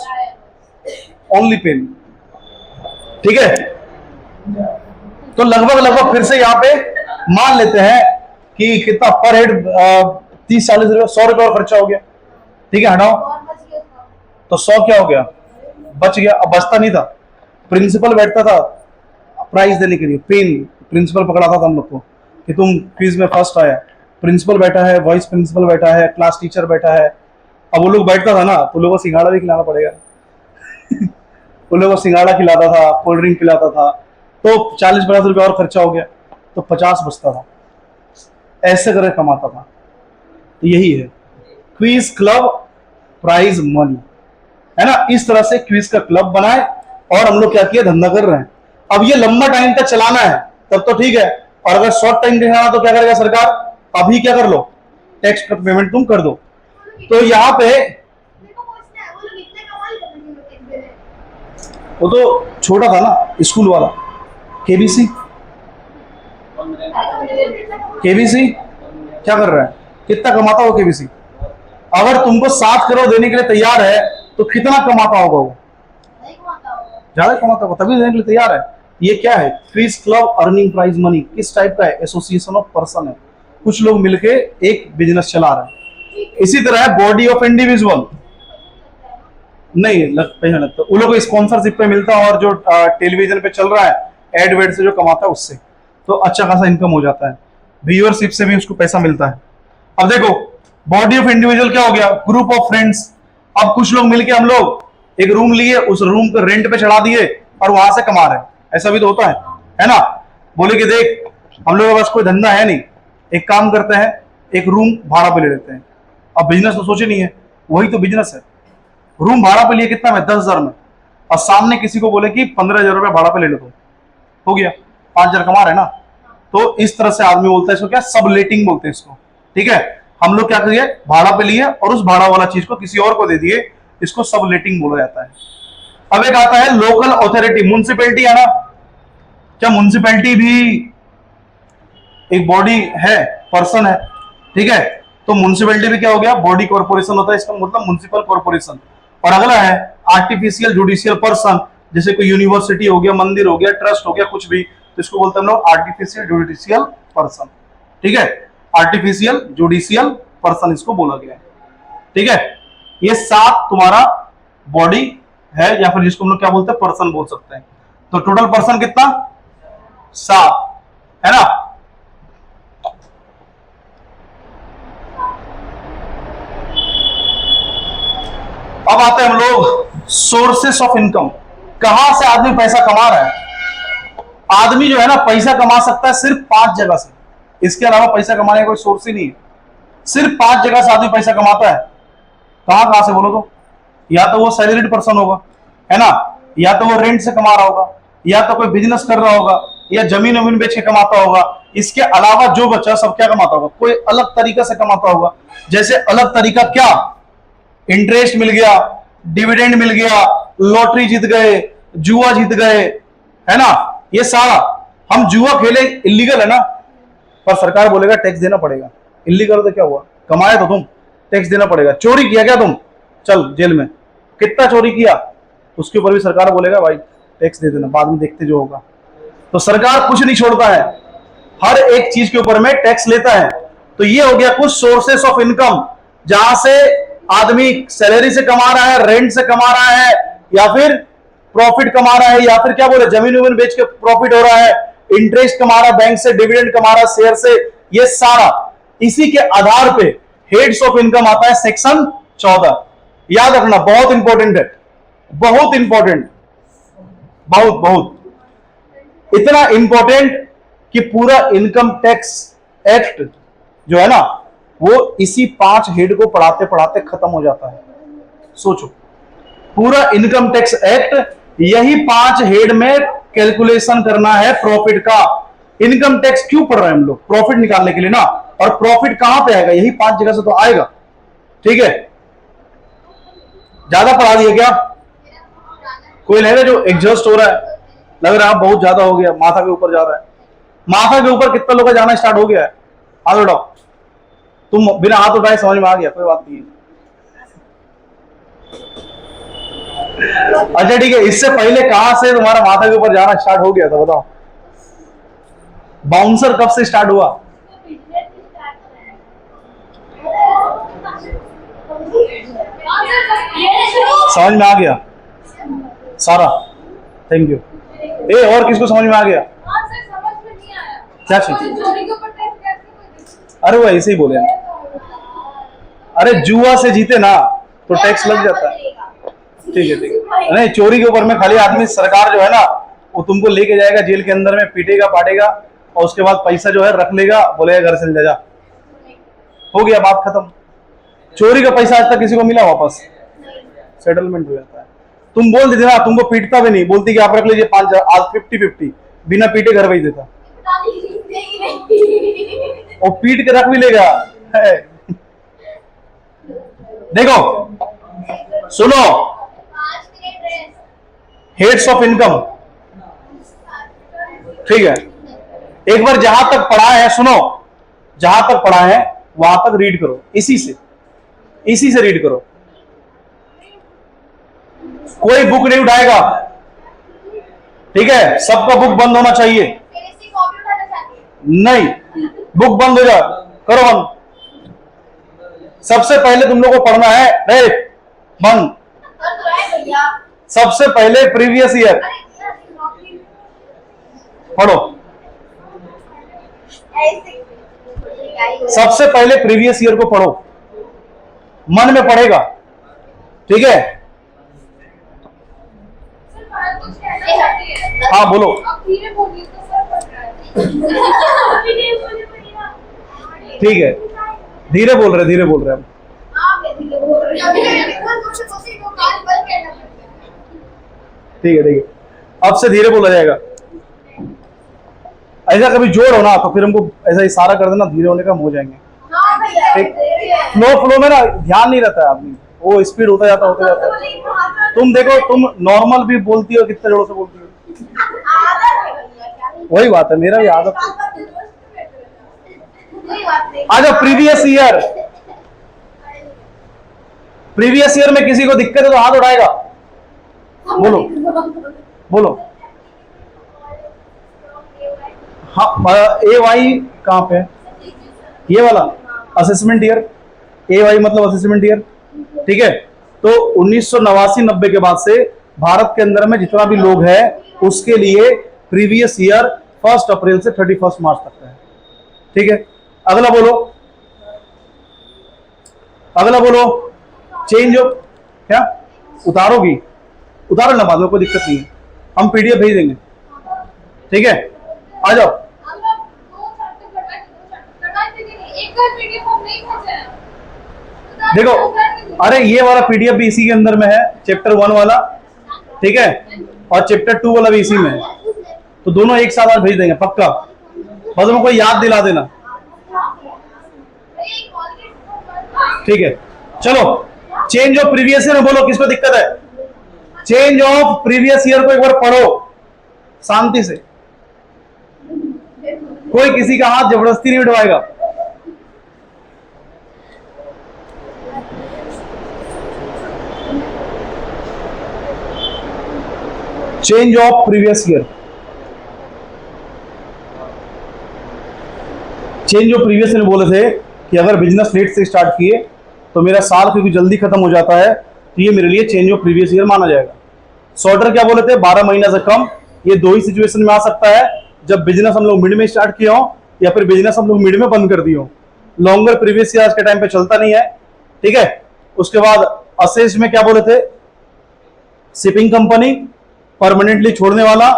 ओनली पेन, ठीक है। तो लगभग फिर से यहाँ पे मान लेते हैं कि कितना पर हेड 30-40 रुपये, 100 रुपये और खर्चा हो गया, ठीक है। हटाओ, तो 100 क्या हो गया? बच गया। अब बचता नहीं था, प्रिंसिपल बैठता था प्राइज देने के लिए, पेन प्रिंसिपल पकड़ाता था हम लोग को कि तुम क्विज में फर्स्ट आया। प्रिंसिपल बैठा है, वाइस प्रिंसिपल बैठा है, क्लास टीचर बैठा है। अब वो लोग बैठता था ना, तो लोगों को सिंघाड़ा भी खिलाना पड़ेगा वो लोगों को सिंघाड़ा खिलाता था, कोल्ड ड्रिंक पिलाता था, तो 40-50 रुपये और खर्चा हो गया, तो 50 बचता था। ऐसे करके कमाता था। तो यही है क्विज क्लब प्राइज मनी, है ना। इस तरह से क्विज का क्लब बनाए और हम लोग क्या किया? धंधा कर रहे हैं। अब ये लंबा टाइम तक चलाना है तब तो ठीक है, और अगर शॉर्ट टाइम दिखाना तो क्या करेगा सरकार, अभी क्या कर लो, टैक्स का पेमेंट तुम कर दो। तो यहाँ पे वो तो छोटा था ना स्कूल वाला, केबीसी, केबीसी क्या कर रहा है, कितना कमाता हो केबीसी? अगर तुमको 7 करोड़ देने के लिए तैयार है तो कितना कमाता होगा वो? ज्यादा कमाता होगा, तभी देने के लिए तैयार है। ये क्या है, quiz club earning prize money, किस टाइप का है, एसोसिएशन ऑफ पर्सन है, कुछ लोग मिलके एक बिजनेस चला रहे हैं। इसी तरह है बॉडी ऑफ इंडिविजुअल, नहीं पैसा लगता, उन लोग को स्पॉन्सरशिप पे मिलता है, और जो टेलीविजन पे चल रहा है एड वेड से जो कमाता है उससे तो अच्छा खासा इनकम हो जाता है, व्यूअरशिप से भी उसको पैसा मिलता है। अब देखो बॉडी ऑफ इंडिविजुअल क्या हो गया, ग्रुप ऑफ फ्रेंड्स। अब कुछ लोग मिलके हम लोग एक रूम लिए, उस रूम को रेंट पे चढ़ा दिए और वहां से कमा रहे हैं, ऐसा भी तो होता है ना। बोले कि देख हम लोगों के पास कोई धंधा है नहीं, एक काम करते हैं, एक रूम भाड़ा पे ले लेते हैं। अब बिजनेस तो सोचे नहीं है, वही तो बिजनेस है। रूम भाड़ा पे लिए कितना में, 10,000 में, और सामने किसी को बोले कि 15,000 रुपया भाड़ा पे ले लो, तो हो गया 5,000 कमा रहे ना। तो इस तरह से आदमी बोलता है इसको, क्या सबलेटिंग बोलते हैं इसको, ठीक है। हम लोग क्या करिए, भाड़ा पे लिए और उस भाड़ा वाला चीज को किसी और को दे दिए, इसको सबलेटिंग बोला जाता है। अब एक आता है लोकल अथॉरिटी, म्युनिसिपैलिटी है ना, क्या म्युनिसिपैलिटी भी एक बॉडी है, पर्सन है, ठीक है। तो म्युनिसिपैलिटी भी क्या हो गया, बॉडी कॉर्पोरेशन होता है, इसका मतलब म्युनिसिपल कॉर्पोरेशन। और अगला है आर्टिफिशियल जुडिशियल पर्सन, जैसे कोई यूनिवर्सिटी हो गया, मंदिर हो गया, ट्रस्ट हो गया, कुछ भी, तो इसको बोलते हैं हम लोग आर्टिफिशियल जुडिशियल पर्सन, ठीक है। आर्टिफिशियल जुडिशियल पर्सन इसको बोला गया है, ठीक है। ये 7 तुम्हारा बॉडी है, या फिर जिसको हम लोग क्या बोलते हैं, पर्सन बोल सकते हैं। तो टोटल पर्सन कितना, 7 है ना। अब आते हैं हम लोग सोर्सेस ऑफ इनकम, कहां से आदमी पैसा कमा रहा है। आदमी जो है ना पैसा कमा सकता है सिर्फ 5 जगह से, इसके अलावा पैसा कमाने का कोई सोर्स ही नहीं है। सिर्फ 5 जगह से आदमी पैसा कमाता है। कहां कहां से बोलो तो, या तो वो सैलरीड पर्सन होगा, है ना, या तो वो रेंट से कमा रहा होगा, या तो कोई बिजनेस कर रहा होगा, या जमीन वमीन बेच के कमाता होगा। इसके अलावा जो बचा सब क्या कमाता होगा, कोई अलग तरीका से कमाता होगा। जैसे अलग तरीका क्या, इंटरेस्ट मिल गया, डिविडेंड मिल गया, लॉटरी जीत गए, जुआ जीत गए, है ना। ये सारा, हम जुआ खेले इलीगल है ना, पर सरकार बोलेगा टैक्स देना पड़ेगा। इलीगल तो क्या हुआ, कमाए तो तुम, टैक्स देना पड़ेगा। चोरी किया क्या तुम, चल जेल में। कितना चोरी किया, उसके ऊपर भी सरकार बोलेगा भाई टैक्स दे देना, बाद में देखते जो होगा। तो सरकार कुछ नहीं छोड़ता है, हर एक चीज के ऊपर में टैक्स लेता है। तो ये हो गया कुछ सोर्सेस ऑफ इनकम, जहां से आदमी सैलरी से कमा रहा है, रेंट से कमा रहा है, या फिर प्रॉफिट कमा रहा है, या फिर क्या बोले जमीन वमीन बेच के प्रॉफिट हो रहा है, इंटरेस्ट कमा रहा है, बैंक से डिविडेंड कमा रहा है, शेयर से। ये सारा इसी के आधार पे हेड्स ऑफ इनकम आता है सेक्शन 14। याद रखना, बहुत इंपॉर्टेंट है, बहुत इंपॉर्टेंट, बहुत बहुत इतना इंपॉर्टेंट कि पूरा इनकम टैक्स एक्ट जो है ना वो इसी 5 हेड को पढ़ाते पढ़ाते खत्म हो जाता है। सोचो, पूरा इनकम टैक्स एक्ट यही 5 हेड में कैलकुलेशन करना है प्रॉफिट का। इनकम टैक्स क्यों पढ़ रहे हैं हम लोग, प्रॉफिट निकालने के लिए ना। और प्रॉफिट कहां पे आएगा, यही 5 जगह से तो आएगा, ठीक है। ज्यादा पढ़ा दिया क्या, कोई लग रहा है जो एडजस्ट हो रहा है, लग रहा है बहुत ज्यादा हो गया, माथा के ऊपर जा रहा है। माथा के ऊपर कितना लोग का जाना स्टार्ट हो गया है, हाथ उठाओ। तुम बिना हाथ उठाए समझ में आ गया, कोई बात नहीं है। अच्छा ठीक है, इससे पहले कहां से तुम्हारा माथा के ऊपर जाना स्टार्ट हो गया था, बताओ। बाउंसर कब से स्टार्ट हुआ, समझ में आ गया सारा, थैंक यू। और किसको समझ में आ गया, क्या चीज, अरे वो ऐसे ही बोले, अरे जुआ से जीते ना तो टैक्स लग जाता है, ठीक है ठीक है। नहीं, चोरी के ऊपर में खाली आदमी, सरकार जो है ना वो तुमको लेके जाएगा जेल के अंदर में, पीटेगा पाटेगा, और उसके बाद पैसा जो है रख लेगा, बोलेगा घर से ले जा, हो गया बात खत्म। चोरी का पैसा आज तक किसी को मिला वापस, सेटलमेंट हो जाता है। तुम बोल देते ना, तुमको पीटता भी नहीं, बोलती कि आप रख लीजिए 5,000, आज 50-50 बिना पीटे घर भेज देता, और पीट के रख भी लेगा। है। देखो सुनो, हेड्स ऑफ इनकम, ठीक है, एक बार जहां तक पढ़ा है सुनो, जहां तक पढ़ा है वहां तक रीड करो, इसी से रीड करो, कोई बुक नहीं उठाएगा, ठीक है, सबका बुक बंद होना चाहिए। नहीं, बुक बंद हो जाए, करो बंद। सबसे पहले तुम लोग को पढ़ना है, रे बंद, सबसे पहले प्रीवियस ईयर पढ़ो, सबसे पहले प्रीवियस ईयर को पढ़ो, मन में पढ़ेगा, ठीक है। हाँ बोलो। ठीक है, धीरे बोल रहे हम। ठीक है, अब से धीरे बोला जाएगा। ऐसा कभी जोर हो ना तो फिर हमको ऐसा इशारा कर देना, धीरे होने का हम हो जाएंगे। फ्लो में ना ध्यान नहीं रहता है आदमी, वो स्पीड होता जाता है। तुम देखो, तुम नॉर्मल भी बोलती हो, कितने जोरों से बोलती हो। वही बात है, मेरा भी आदत है। आ जाओ प्रीवियस ईयर में किसी को दिक्कत है तो हाथ उठाएगा, बोलो। हाँ, ए वाई कहाँ पे है? ये वाला असेसमेंट ईयर, ए वाई मतलब असेसमेंट ईयर, ठीक है। तो 1989-90 के बाद से भारत के अंदर में जितना भी लोग है उसके लिए प्रीवियस ईयर 1 अप्रैल से 31 मार्च तक है, ठीक है। अगला बोलो, चेंज ऑफ, क्या उतारो ना, बाद में कोई दिक्कत नहीं है, हम पीडीएफ भेज देंगे, ठीक है। आ जाओ, देखो, अरे ये वाला पीडीएफ भी इसी के अंदर में है, चैप्टर 1 वाला, ठीक है, और चैप्टर 2 वाला भी इसी में है, तो दोनों एक साथ आज भेज देंगे पक्का, बस हमको याद दिला देना, ठीक है। चलो, चेंज ऑफ प्रीवियस ईयर बोलो, किसको दिक्कत है? चेंज ऑफ प्रीवियस ईयर को एक बार पढ़ो शांति से, कोई किसी का हाथ जबरदस्ती नहीं उठवाएगा। Change of previous year, change of previous year बोले थे कि अगर बिजनेस लेट से स्टार्ट किए तो मेरा साल क्योंकि जल्दी खत्म हो जाता है, तो ये मेरे लिए चेंज ऑफ प्रीवियस ईयर माना जाएगा। शॉर्टर क्या बोले थे? 12 महीना से कम। ये दो ही सिचुएशन में आ सकता है, जब बिजनेस हम लोग मिड में स्टार्ट किए हो या फिर बिजनेस हम लोग मिड में बंद कर दिए हो। लॉन्गर प्रीवियस ईयर आज के टाइम पे चलता नहीं है, ठीक है। उसके बाद असेस में क्या बोले थे? शिपिंग कंपनी, परमानेंटली छोड़ने वाला,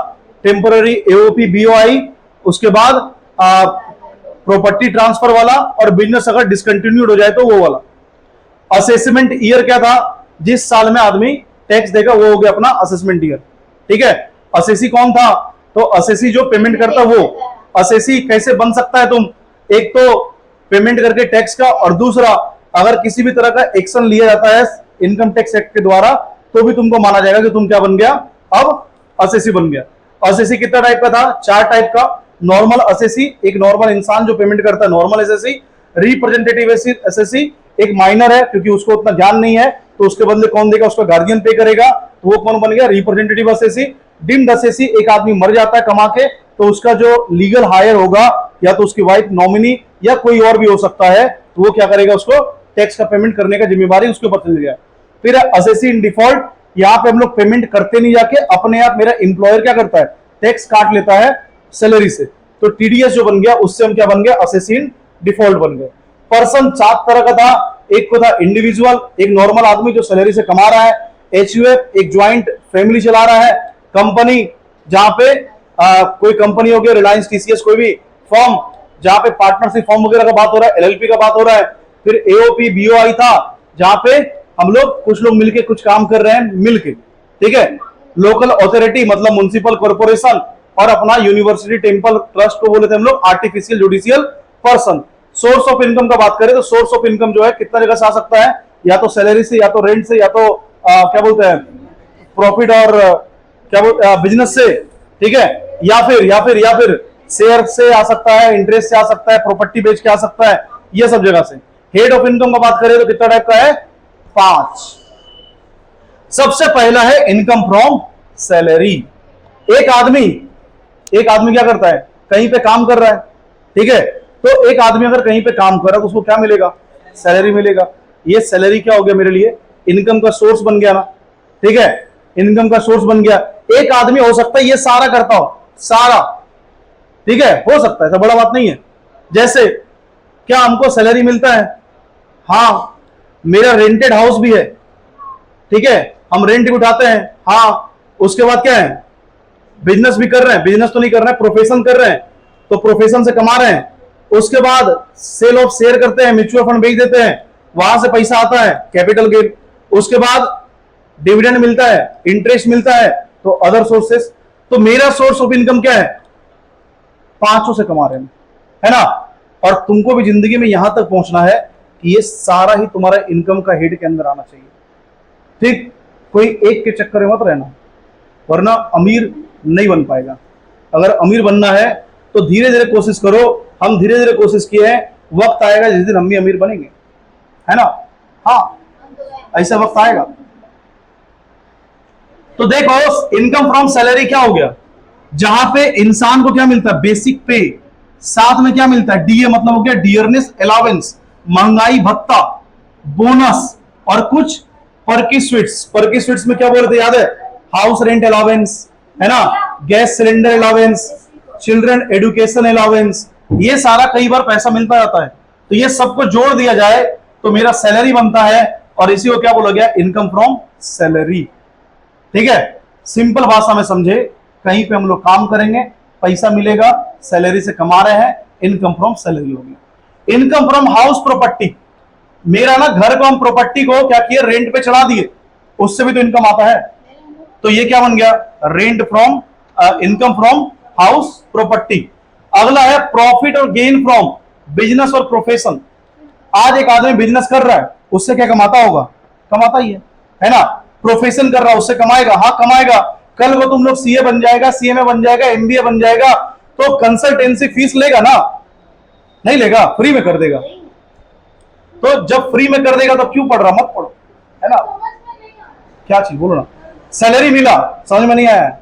टेम्पररी एओपी बीओआई, उसके बाद प्रॉपर्टी ट्रांसफर वाला, और बिजनेस अगर डिसकंटिन्यूड हो जाए तो वो वाला। असेसमेंट ईयर क्या था? जिस साल में आदमी टैक्स देगा वो हो गया अपना असेसमेंट ईयर, ठीक है। असेसी कौन था? तो असेसी जो पेमेंट करता वो। असेसी कैसे बन सकता है तुम? एक तो पेमेंट करके टैक्स का, और दूसरा अगर किसी भी तरह का एक्शन लिया जाता है इनकम टैक्स एक्ट के द्वारा तो भी तुमको माना जाएगा कि तुम क्या बन गया, अब असेसी बन गया। असेसी कितना टाइप का था? 4 टाइप का। नॉर्मल असेसी, एक नॉर्मल इंसान जो पेमेंट करता है, नॉर्मल असेसी। रिप्रेजेंटेटिव असेसी एक माइनर है क्योंकि उसको उतना ज्ञान नहीं है, तो उसके बदले कौन देगा? उसका गार्डियन पे करेगा, तो वो कौन बन गया? Representative assessee. डिम्ड असेसी, एक आदमी मर जाता है कमा के, तो उसका जो लीगल हायर होगा या तो उसकी वाइफ नॉमिनी या कोई और भी हो सकता है, तो वो क्या करेगा? उसको टैक्स का पेमेंट करने का जिम्मेवारी उसके ऊपर चल गया। फिर असेसी इन डिफॉल्ट, यहाँ पे हम लोग पेमेंट करते नहीं जाके, अपने आप मेरा इंप्लॉयर क्या करता है? टैक्स काट लेता है सैलरी से। तो टीडीएस जो बन गया उससे हम क्या बन गए? असेसी इन डिफॉल्ट बन गए। पर्सन 7 तरह का था। एक को था इंडिविजुअल, एक नॉर्मल आदमी जो सैलरी से कमा रहा है। एचयूएफ, एक ज्वाइंट फैमिली चला रहा है। कंपनी, जहां पे कोई कंपनी हो गया, रिलायंस, टीसीएस, कोई भी फॉर्म जहां पे पार्टनरशिप फॉर्म वगैरह का बात हो रहा है, एलएलपी का बात हो रहा है। फिर एओपी बीओआई था, जहां पे हम लोग कुछ लोग मिलके कुछ काम कर रहे हैं मिलके, ठीक है। लोकल अथॉरिटी मतलब म्युनिसिपल कॉर्पोरेशन, और अपना यूनिवर्सिटी टेम्पल ट्रस्ट को बोले थे हम लोग artificial judicial person. Source of income का बात करें तो सोर्स ऑफ इनकम जो है कितना जगह से आ सकता है, या तो सैलरी से, या तो रेंट से, या तो क्या बोलते हैं प्रॉफिट और क्या बोलते बिजनेस से, ठीक है, या फिर शेयर से आ सकता है, इंटरेस्ट से आ सकता है, प्रॉपर्टी बेच के आ सकता है, ये सब जगह से। हेड ऑफ इनकम का बात करें तो कितना टाइप का है, 5। सबसे पहला है इनकम फ्रॉम सैलरी। एक आदमी क्या करता है, कहीं पे काम कर रहा है, ठीक है, तो एक आदमी अगर कहीं पे काम कर रहा है तो उसको क्या मिलेगा, सैलरी मिलेगा। ये सैलरी क्या हो गया मेरे लिए, इनकम का सोर्स बन गया ना, ठीक है, इनकम का सोर्स बन गया। एक आदमी हो सकता है ये सारा करता हो, सारा, ठीक है, हो सकता है, ऐसा बड़ा बात नहीं है। जैसे क्या हमको सैलरी मिलता है, हाँ, मेरा रेंटेड हाउस भी है, ठीक है, हम रेंट भी उठाते हैं, हाँ, उसके बाद क्या है, बिजनेस भी कर रहे हैं, बिजनेस तो नहीं कर रहे हैं, प्रोफेशन कर रहे हैं, तो प्रोफेशन से कमा रहे हैं। उसके बाद सेल ऑफ शेयर करते हैं, म्यूचुअल फंड बेच देते हैं, वहां से पैसा आता है, कैपिटल गेन। उसके बाद डिविडेंड मिलता है, इंटरेस्ट मिलता है, तो अदर सोर्सेस। तो मेरा सोर्स ऑफ इनकम क्या है, 500 से कमा रहे हैं, है ना। और तुमको भी जिंदगी में यहां तक पहुंचना है कि ये सारा ही तुम्हारा इनकम का हेड के अंदर आना चाहिए, ठीक। कोई एक के चक्कर में मत रहना, वरना अमीर नहीं बन पाएगा। अगर अमीर बनना है तो धीरे धीरे कोशिश करो। हम धीरे धीरे कोशिश किए हैं, वक्त आएगा जिस दिन हम भी अमीर बनेंगे, है ना। हाँ, ऐसा वक्त आएगा। तो देखो इनकम फ्रॉम सैलरी क्या हो गया, जहां पे इंसान को क्या मिलता है, बेसिक पे, साथ में क्या मिलता है, डीए, मतलब हो गया डियरनेस अलाउंस, महंगाई भत्ता, बोनस, और कुछ पर्की स्वीट्स। पर्की स्वीट्स में क्या बोल रहे थे याद है, हाउस रेंट अलाउंस, है ना, gas cylinder allowance, children education allowance, ये सारा कई बार पैसा मिलता जाता है। तो ये सबको जोड़ दिया जाए तो मेरा सैलरी बनता है, और इसी को क्या बोला गया, इनकम फ्रॉम सैलरी, ठीक है। सिंपल भाषा में समझे, कहीं पे हम लोग काम करेंगे, पैसा मिलेगा, सैलरी से कमा रहे हैं, इनकम फ्रॉम सैलरी होगी। इनकम फ्रॉम हाउस प्रॉपर्टी, मेरा ना घर को हम प्रॉपर्टी को क्या किए, रेंट पे चढ़ा दिए, उससे भी तो इनकम आता है। तो ये क्या बन गया, rent from, income from house property. अगला है प्रॉफिट और गेन फ्रॉम बिजनेस और प्रोफेशन। आज एक आदमी बिजनेस कर रहा है, उससे क्या कमाता होगा, कमाता ही है ना। प्रोफेशन कर रहा है, उससे कमाएगा, हाँ कमाएगा। कल वो तुम लोग सीए बन जाएगा, सीएमए बन जाएगा, एमबीए बन जाएगा, तो कंसल्टेंसी फीस लेगा ना, नहीं लेगा, फ्री में कर देगा। तो जब फ्री में कर देगा तो क्यों पढ़ रहा, मत पढ़ो, है ना। क्या चीज बोलो ना, सैलरी मिला, समझ में नहीं आया,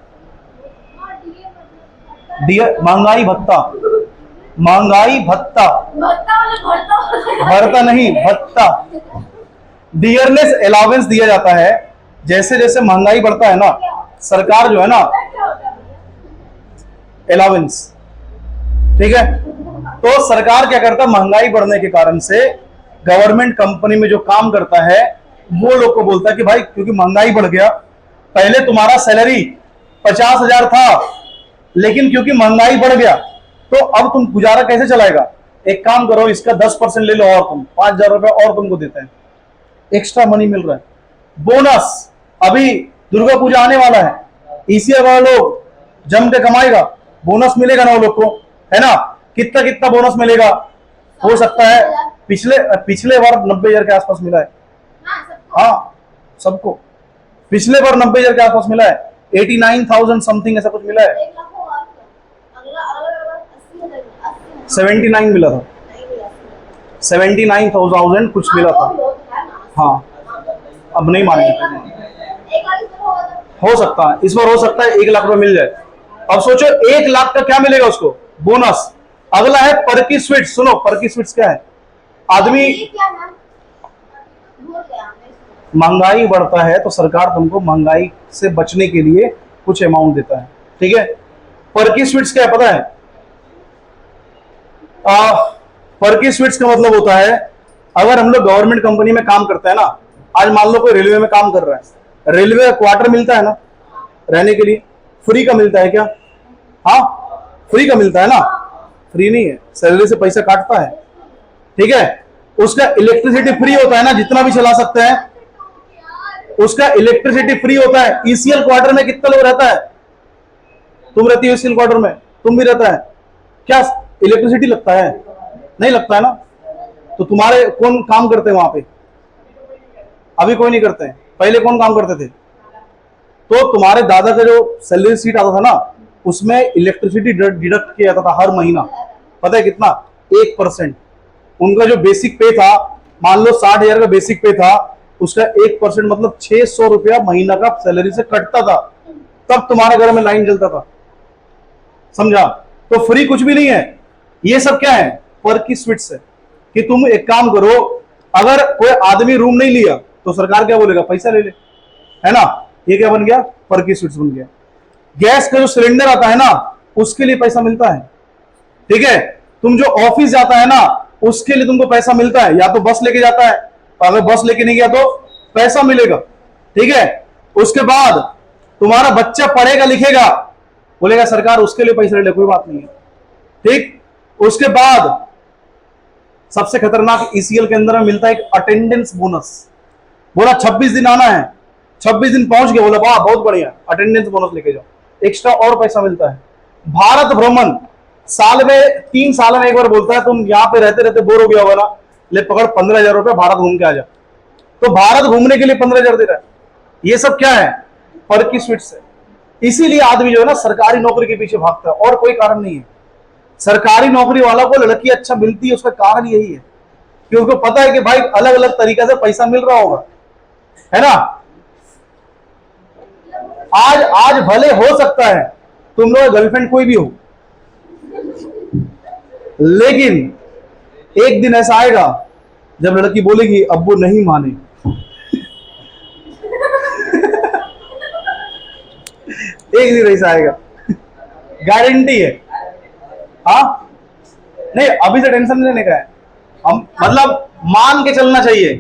महंगाई भत्ता, महंगाई भत्ता, भरता नहीं भत्ता, डियरनेस अलाउंस दिया जाता है। जैसे जैसे महंगाई बढ़ता है ना, सरकार जो है ना, अलाउंस, ठीक है, तो सरकार क्या करता है, महंगाई बढ़ने के कारण से गवर्नमेंट कंपनी में जो काम करता है वो लोग को बोलता है कि भाई क्योंकि महंगाई बढ़ गया, पहले तुम्हारा सैलरी 50,000 था, लेकिन क्योंकि महंगाई बढ़ गया तो अब तुम गुजारा कैसे चलाएगा, एक काम करो, इसका 10% ले लो, और तुम 5,000 रुपए और तुमको देते हैं, एक्स्ट्रा मनी मिल रहा है। बोनस, अभी दुर्गा पूजा आने वाला है, ईसीआर वाले लोग जम के कमाएगा, बोनस मिलेगा ना वो लोग को, है ना। कितना कितना बोनस मिलेगा, हो सकता है पिछले बार 90,000 के आसपास मिला है, हाँ सबको पिछले बार 90,000 के आसपास मिला है, 89,000 समथिंग ऐसा कुछ मिला है, 79 मिला था, 79,000 कुछ मिला था, हाँ अब नहीं मानेंगे, हो सकता है इस बार, हो सकता है 1 लाख रुपए मिल जाए। अब सोचो 1 लाख का क्या मिलेगा उसको, बोनस। अगला है पर्की स्वीट्स, सुनो पर्की स्वीट्स क्या है, आदमी, महंगाई बढ़ता है तो सरकार तुमको महंगाई से बचने के लिए कुछ अमाउंट देता है, ठीक है। पर्की स्वीट्स क्या है पता है, पर्की स्वीट्स का मतलब होता है, अगर हम लोग गवर्नमेंट कंपनी में काम करते हैं ना, आज मान लो कोई रेलवे में काम कर रहा है, रेलवे का क्वार्टर मिलता है ना रहने के लिए, फ्री का मिलता है क्या, हाँ फ्री का मिलता है ना, फ्री नहीं है, सैलरी से पैसा काटता है, ठीक है। उसका इलेक्ट्रिसिटी फ्री होता है ना, जितना भी चला सकते हैं, उसका इलेक्ट्रिसिटी फ्री होता है। ईसीएल क्वार्टर में कितना लोग रहता है, तुम रहती हो स्टील क्वार्टर में, तुम भी रहता है, क्या इलेक्ट्रिसिटी लगता है? नहीं लगता है ना। तो तुम्हारे कौन काम करते हैं वहां पे? अभी कोई नहीं करते हैं, पहले कौन काम करते थे? तो तुम्हारे दादा का जो सैलरी सीट आता था ना, उसमें इलेक्ट्रिसिटी डिडक्ट किया जाता था हर महीना। पता है कितना? 1%। उनका जो बेसिक पे था, मान लो 60,000 का बेसिक पे था, उसका 1% मतलब 600 रुपया महीना का सैलरी से कटता था, तब तुम्हारे घर में लाइन जलता था। समझा? तो फ्री कुछ भी नहीं है। ये सब क्या है? पर की स्वीट्स है कि तुम एक काम करो, अगर कोई आदमी रूम नहीं लिया तो सरकार क्या बोलेगा? पैसा ले ले, है ना। ये क्या बन गया? पर की स्वीट्स बन गया। गैस का जो सिलेंडर आता है ना, उसके लिए पैसा मिलता है, ठीक है। तुम जो ऑफिस जाता है ना, उसके लिए तुमको पैसा मिलता है, या तो बस लेके जाता है, तो अगर बस लेके नहीं गया तो पैसा मिलेगा, ठीक है। उसके बाद तुम्हारा बच्चा पढ़ेगा लिखेगा, बोलेगा सरकार उसके लिए पैसा ले ले, कोई बात नहीं है, ठीक। उसके बाद सबसे खतरनाक ईसीएल के अंदर में मिलता है एक अटेंडेंस बोनस। बोला 26 दिन आना है, 26 दिन पहुंच गया, बोला वाह बहुत बढ़िया, अटेंडेंस बोनस लेके जाओ, एक्स्ट्रा और पैसा मिलता है। भारत भ्रमण साल में 3 साल में एक बार बोलता है, तुम यहाँ पे रहते रहते बोर हो गया होगा ना, ले पकड़ 15,000 रुपए, भारत घूम के आ जा। तो भारत घूमने के लिए 15,000 दे रहा है। ये सब क्या है? पर की स्वीट्स है। इसीलिए आदमी जो है ना सरकारी नौकरी के पीछे भागता है, और कोई कारण नहीं है। सरकारी नौकरी वाला को लड़की अच्छा मिलती है, उसका कारण यही है कि उनको पता है कि भाई अलग अलग तरीके से पैसा मिल रहा होगा, है ना। आज आज भले हो सकता है तुम लोग गर्लफ्रेंड कोई भी हो, लेकिन एक दिन ऐसा आएगा जब लड़की बोलेगी अब वो नहीं माने। एक दिन ऐसा आएगा, गारंटी है। हाँ, नहीं अभी से टेंशन लेने का है, हम मतलब मान के चलना चाहिए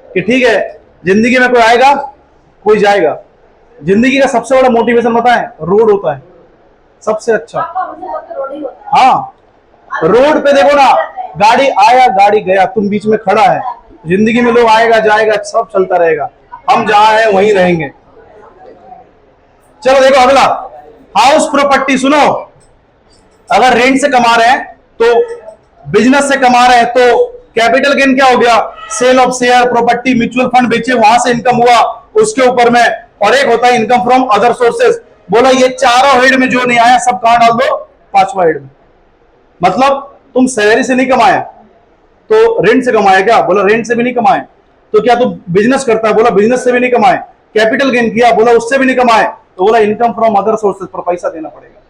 कि ठीक है, जिंदगी में कोई आएगा कोई जाएगा। जिंदगी का सबसे बड़ा मोटिवेशन बताएं, रोड होता है सबसे अच्छा। हाँ, रोड पे देखो ना, गाड़ी आया गाड़ी गया, तुम बीच में खड़ा है। जिंदगी में लोग आएगा जाएगा, सब चलता रहेगा, हम जहां हैं वहीं रहेंगे। चलो देखो अगला, हाउस प्रॉपर्टी। सुनो, अगर रेंट से कमा रहे हैं तो, बिजनेस से कमा रहे हैं तो कैपिटल गेन क्या हो गया? Sale of share, property, mutual fund बेचे, वहां से इनकम हुआ उसके ऊपर में। और एक होता है इनकम फ्रॉम अदर सोर्सेज। बोला ये चारों हेड में जो नहीं आया सब कहां डाल दो? पांचवा हेड में। मतलब तुम सैलरी से नहीं कमाया तो रेंट से कमाया क्या? बोला रेंट से भी नहीं कमाए। तो क्या तुम बिजनेस करता है? बोला बिजनेस से भी नहीं कमाए। कैपिटल गेन किया? बोला उससे भी नहीं कमाए। तो बोला इनकम फ्रॉम अदर सोर्सेज पर पैसा देना पड़ेगा,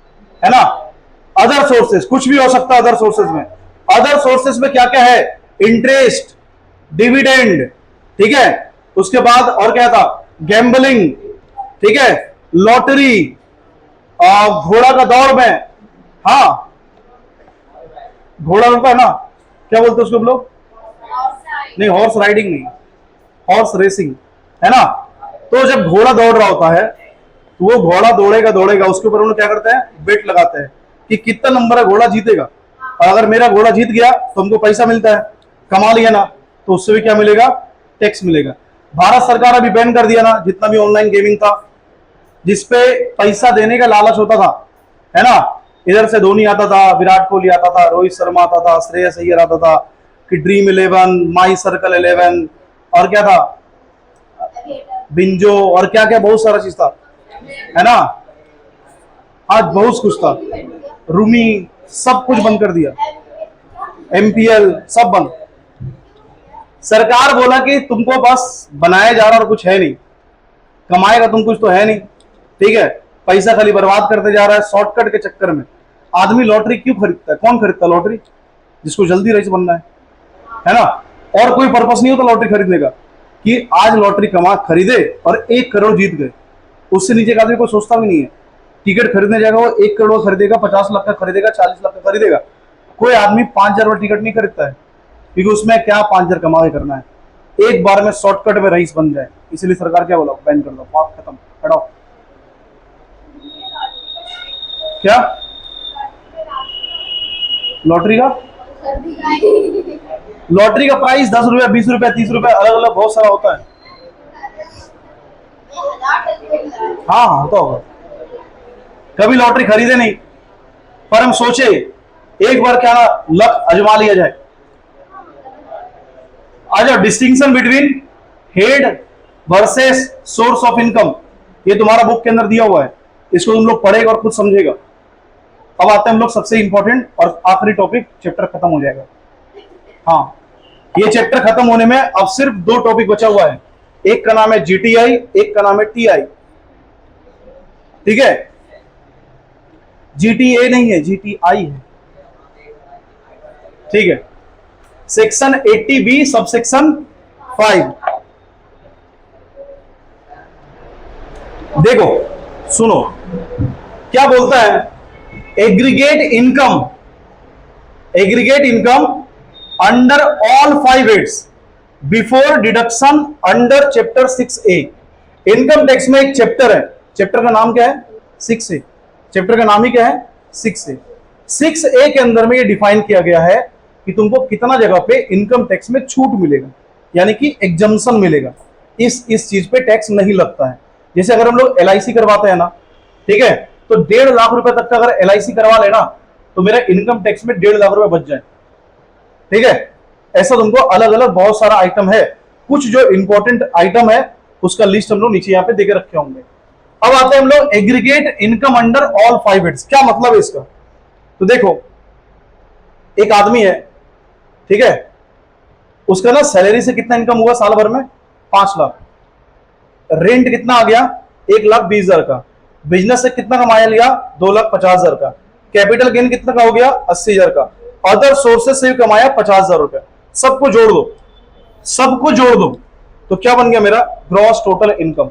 है ना। अदर सोर्सेज कुछ भी हो सकता है। अदर सोर्सेज में, अदर सोर्सेज में क्या क्या है? इंटरेस्ट, डिविडेंड, ठीक है। उसके बाद और क्या था? गैम्बलिंग, ठीक है, लॉटरी, घोड़ा का दौड़ में, हाँ घोड़ा होता है ना, क्या बोलते हैं उसको लोग? नहीं, हॉर्स राइडिंग नहीं, हॉर्स रेसिंग, है ना। तो जब घोड़ा दौड़ रहा होता है तो वो घोड़ा दौड़ेगा दौड़ेगा, उसके ऊपर उन्होंने क्या करते हैं? बेट लगाते हैं कि कितना नंबर है घोड़ा जीतेगा। और अगर मेरा घोड़ा जीत गया तो हमको पैसा मिलता है, कमा लिया ना, तो उससे भी क्या मिलेगा? टैक्स मिलेगा। भारत सरकार अभी बैन कर दिया ना जितना भी ऑनलाइन गेमिंग था, जिसपे पैसा देने का लालच होता था, है ना। इधर से धोनी आता था, विराट कोहली आता था, रोहित शर्मा आता था, श्रेयस अय्यर आता था, कि ड्रीम 11, माई सर्कल 11, और क्या था, बिंजो, और क्या क्या बहुत सारा चीज था, है ना। आज बहुत कुछ था, रूमी, सब कुछ बंद कर दिया, एमपीएल सब बंद। सरकार बोला कि तुमको बस बनाया जा रहा और कुछ है नहीं, कमाएगा तुम कुछ तो है नहीं, ठीक है। पैसा खाली बर्बाद करते जा रहा है शॉर्टकट के चक्कर में। आदमी लॉटरी क्यों खरीदता है? कौन खरीदता है लॉटरी? जिसको जल्दी रईस बनना है ना। और कोई पर्पस नहीं होता लॉटरी खरीदने का कि आज लॉटरी कमा खरीदे और 1 करोड़ जीत गए। उससे नीचे का आदमी कोई सोचता भी नहीं है। टिकट खरीदने जाएगा वो 1 करोड़ खरीदेगा, 50 लाख का खरीदेगा, 40 लाख का खरीदेगा। कोई आदमी 5,000 टिकट नहीं खरीदता है, क्योंकि उसमें क्या 5,000 कमा के करना है, एक बार में शॉर्टकट में रईस बन जाए। इसलिए सरकार क्या बोला? बैन कर दो, बात खत्म, हटाओ। क्या लॉटरी का? लॉटरी का प्राइस 10 रुपया, 20 रुपया, 30 रुपया, अलग अलग बहुत सारा होता है। हाँ हाँ, तो होगा। कभी लॉटरी खरीदे नहीं, पर हम सोचे एक बार क्या लक आजमा लिया जाए। आ जाओ, distinction between head versus source of income, ये तुम्हारा बुक के अंदर दिया हुआ है, इसको तुम लोग पढ़ेगा और खुद समझेगा। अब आते हैं हम लोग सबसे इंपॉर्टेंट और आखिरी टॉपिक, चैप्टर खत्म हो जाएगा। हाँ, ये चैप्टर खत्म होने में अब सिर्फ 2 टॉपिक बचा हुआ है, एक का नाम है जीटीआई, एक का नाम है टीआई। ठीक है, जीटीए नहीं है, जीटीआई है। ठीक है, सेक्शन 80B सबसेक्शन 5। देखो सुनो क्या बोलता है, aggregate income, aggregate income under all 5 heads before deduction under chapter 6A। Income tax में एक चैप्टर है, चैप्टर का नाम क्या है, 6A। चैप्टर का नाम ही क्या है, 6A। 6A के अंदर में ये डिफाइन किया गया है कि तुमको कितना जगह पे इनकम टैक्स में छूट मिलेगा, यानी कि एग्जम्पशन मिलेगा, इस चीज पे टैक्स नहीं लगता है। जैसे अगर हम लोग LIC करवाते हैं ना, ठीक है, तो 1.5 लाख रुपए तक का अगर LIC करवा लेना तो मेरा इनकम टैक्स में 1.5 लाख रुपए बच जाए। ठीक है, ऐसा तुमको अलग अलग बहुत सारा आइटम है, कुछ जो इंपॉर्टेंट आइटम है उसका लिस्ट हम लोग नीचे यहाँ पे देके रखे होंगे। अब आते हैं हम लोग aggregate income under all 5 heads, क्या मतलब है इसका। तो देखो एक आदमी है, ठीक है, उसका ना सैलरी से कितना इनकम हुआ साल भर में, 5 लाख। रेंट कितना आ गया, 1,20,000 का। बिजनेस से कितना कमाया लिया, 2,50,000 का। कैपिटल गेन कितना का हो गया, 80,000 का। अदर सोर्सेस से भी कमाया 50,000 रुपया। सबको जोड़ दो, सबको जोड़ दो तो क्या बन गया मेरा ग्रॉस टोटल इनकम।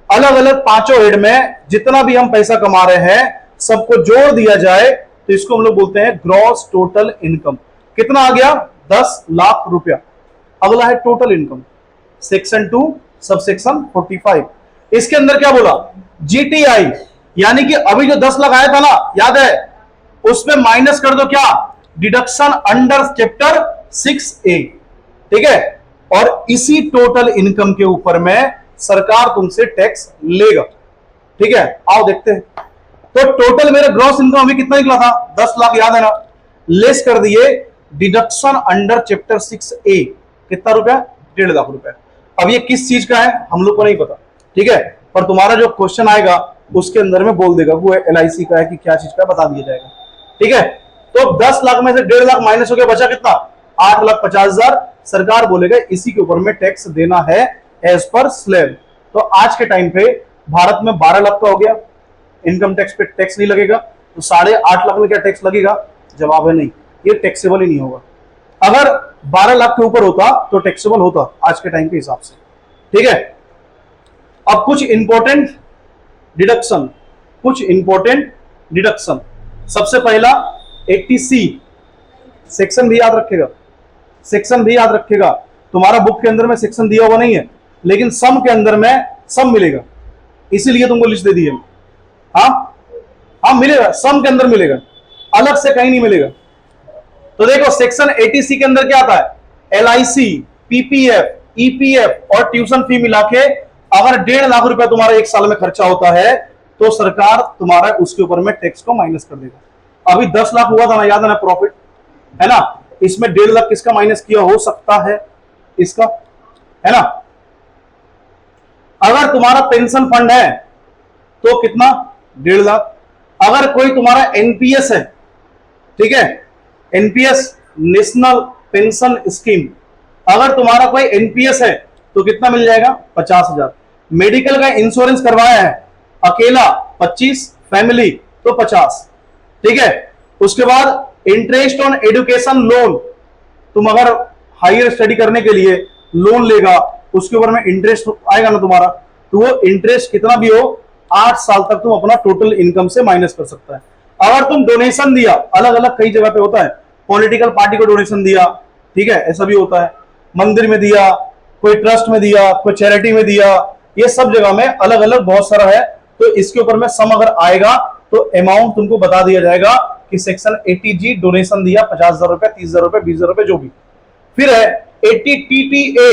अलग अलग पांचों हेड में जितना भी हम पैसा कमा रहे हैं सबको जोड़ दिया जाए तो इसको हम लोग बोलते हैं ग्रॉस टोटल इनकम। कितना आ गया, 10 लाख रुपया। अगला है टोटल इनकम, सेक्शन 2 सबसेक्शन 45। इसके अंदर क्या बोला, जीटीआई, यानी कि अभी जो 10 लाख आया था ना, याद है, उसमें माइनस कर दो क्या, डिडक्शन अंडर चैप्टर 6A। ठीक है, और इसी टोटल इनकम के ऊपर में सरकार तुमसे टैक्स लेगा। ठीक है, आओ देखते हैं। तो टोटल मेरा ग्रॉस इनकम अभी कितना निकला था, 10 लाख, याद है ना, लेस कर दिए डिडक्शन अंडर चैप्टर 6A, कितना रुपया, 1.5 लाख रुपया। अब ये किस चीज का है हम लोग को नहीं पता, ठीक है, पर तुम्हारा जो क्वेश्चन आएगा उसके अंदर में बोल देगा वो LIC का है कि क्या चीज का, बता दिया जाएगा। ठीक है, तो 10 लाख में से 1.5 लाख माइनस हो गया, बचा कितना, 8,50,000। सरकार बोलेगा इसी के ऊपर में टैक्स देना है एज पर स्लैब। तो आज के टाइम पे भारत में 12 लाख का हो गया, इनकम टैक्स पे टैक्स नहीं लगेगा, तो 8.5 लाख में क्या टैक्स लगेगा, जवाब है नहीं, ये टैक्सेबल ही नहीं होगा। अगर 12 लाख के ऊपर होता तो टैक्सेबल होता आज के टाइम के हिसाब से। ठीक है, अब कुछ इंपॉर्टेंट डिडक्शन, कुछ इंपॉर्टेंट डिडक्शन। सबसे पहला 80C, सेक्शन भी याद रखेगा, सेक्शन भी याद रखेगा। तुम्हारा बुक के अंदर में सेक्शन दिया हुआ नहीं है, लेकिन सम के अंदर में सम मिलेगा, इसीलिए तुमको लिस्ट दे दी है। हाँ हाँ मिलेगा, सम के अंदर मिलेगा, अलग से कहीं नहीं मिलेगा। तो देखो सेक्शन 80C के अंदर क्या आता है, LIC, PPF, EPF और ट्यूशन फी मिला के अगर 1.5 लाख रुपया तुम्हारा एक साल में खर्चा होता है तो सरकार तुम्हारा उसके ऊपर में टैक्स को माइनस कर देगा। अभी 10 लाख हुआ था ना, याद है ना, प्रॉफिट है ना, इसमें 1.5 लाख किसका माइनस किया हो सकता है, इसका, है ना। अगर तुम्हारा पेंशन फंड है तो कितना, 1.5 लाख। अगर कोई तुम्हारा NPS है, ठीक है, NPS नेशनल पेंशन स्कीम, अगर तुम्हारा कोई NPS है तो कितना मिल जाएगा, 50,000। मेडिकल का इंश्योरेंस करवाया है अकेला 25, फैमिली तो 50। ठीक है, उसके बाद इंटरेस्ट ऑन एजुकेशन लोन, तुम अगर हायर स्टडी करने के लिए लोन लेगा उसके ऊपर में इंटरेस्ट आएगा ना तुम्हारा, तो वो इंटरेस्ट कितना भी हो 8 साल तक तुम अपना टोटल इनकम से माइनस कर सकता है। अगर तुम डोनेशन दिया, अलग अलग कई जगह पे होता है, पॉलिटिकल पार्टी को डोनेशन दिया, ठीक है, ऐसा भी होता है, मंदिर में दिया, कोई ट्रस्ट में दिया, कोई चैरिटी में दिया, ये सब जगह में अलग अलग बहुत सारा है। तो इसके ऊपर में सम अगर आएगा तो अमाउंट तुमको बता दिया जाएगा कि सेक्शन 80G डोनेशन दिया 50,000 रुपए, 30,000 रुपए, 20,000 रुपए, जो भी। फिर है 80TTA,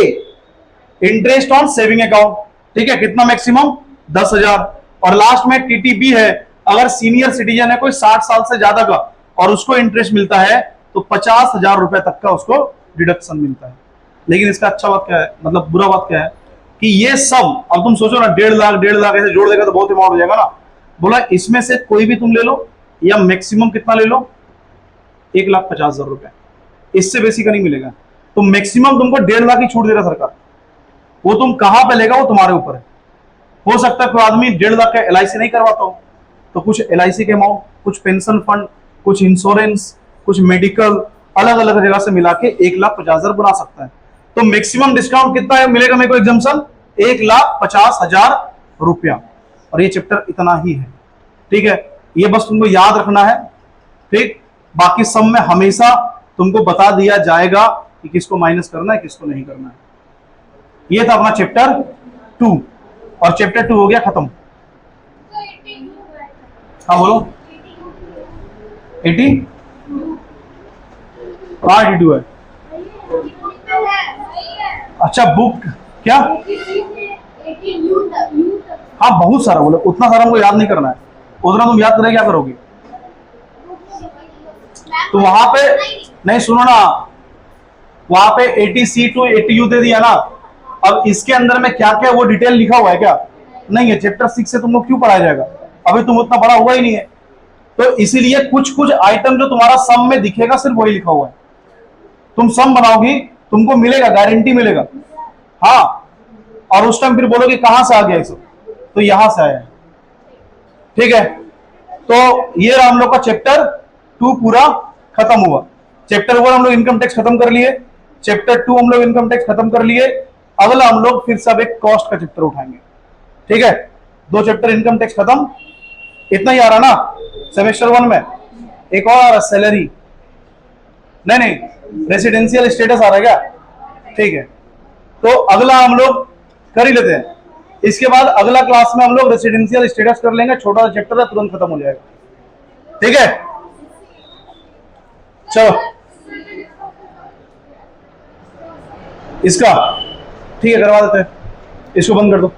interest on saving account, ठीक है, कितना मैक्सिमम 10,000। और लास्ट में TTB है, अगर सीनियर सिटीजन है कोई 60 साल से ज्यादा का और उसको इंटरेस्ट मिलता है तो 50,000 रुपए तक का उसको डिडक्शन मिलता है। लेकिन इसका अच्छा बात क्या है, मतलब बुरा बात क्या है कि ये सब अब तुम सोचो ना 1.5 लाख ऐसे जोड़ देगा तो बहुत अमाउंट हो जाएगा ना। बोला इसमें से कोई भी तुम ले लो या मैक्सिमम कितना ले लो 1,50,000 रुपए, इससे बेसी का नहीं मिलेगा। तो मैक्सिमम तुमको 1.5 लाख ही छूट दे रहा सरकार। वो तुम कहां पे लेगा वो तुम्हारे ऊपर है। हो सकता है कोई आदमी 1.5 लाख का LIC नहीं करवाता हो तो कुछ LIC के अमाउंट, कुछ पेंशन फंड, कुछ इंश्योरेंस, कुछ मेडिकल, अलग अलग जगह से मिला के 1,50,000 बना सकता है। तो मैक्सिमम डिस्काउंट कितना है मिलेगा मेरे को एग्जाम्पशन 1,50,000 रुपया। और ये चैप्टर इतना ही है, ठीक है। ये बस तुमको याद रखना है, ठीक। बाकी सब में हमेशा तुमको बता दिया जाएगा कि किसको माइनस करना है किसको नहीं करना है। ये था अपना चैप्टर 2 और चैप्टर 2 हो गया खत्म। हाँ बोलो 80 हाँ 82 है। अच्छा बुक क्या, हाँ बहुत सारा बोलो, उतना सारा हमको याद नहीं करना है, उतना तुम याद करें क्या करोगे। तो वहां पे नहीं, सुनो ना, वहां पे 80C to 80U दे दिया ना। अब इसके अंदर में क्या क्या वो डिटेल लिखा हुआ है क्या, नहीं है। चैप्टर 6 से तुमको क्यों पढ़ाया जाएगा, अभी तुम उतना बड़ा हुआ ही नहीं है। तो इसीलिए कुछ कुछ आइटम जो तुम्हारा सम में दिखेगा सिर्फ वही लिखा हुआ है। तुम सम बनाओगी तुमको मिलेगा, गारंटी मिलेगा, हाँ। और उस टाइम फिर बोलोगे कहां से आ गया सब, तो यहां से आया, ठीक है। तो ये रहा हम लोग का चैप्टर 2 पूरा खत्म हुआ। चैप्टर 1 हम लोग इनकम टैक्स खत्म कर लिए, चैप्टर 2 हम लोग इनकम टैक्स खत्म कर लिए। अगला हम लोग फिर सब एक कॉस्ट का चैप्टर उठाएंगे, ठीक है। 2 चैप्टर इनकम टैक्स खत्म, इतना ही आ रहा ना सेमेस्टर 1 में। एक और आ रहा सैलरी, नहीं रेसिडेंशियल स्टेटस आ रहा है क्या, ठीक है। तो अगला हम लोग कर ही लेते हैं, इसके बाद अगला क्लास में हम लोग रेसिडेंशियल स्टेटस कर लेंगे। छोटा सा चैप्टर है, तुरंत खत्म हो जाएगा, ठीक है। चलो इसका ठीक है करवा देते हैं, इसको बंद कर दो।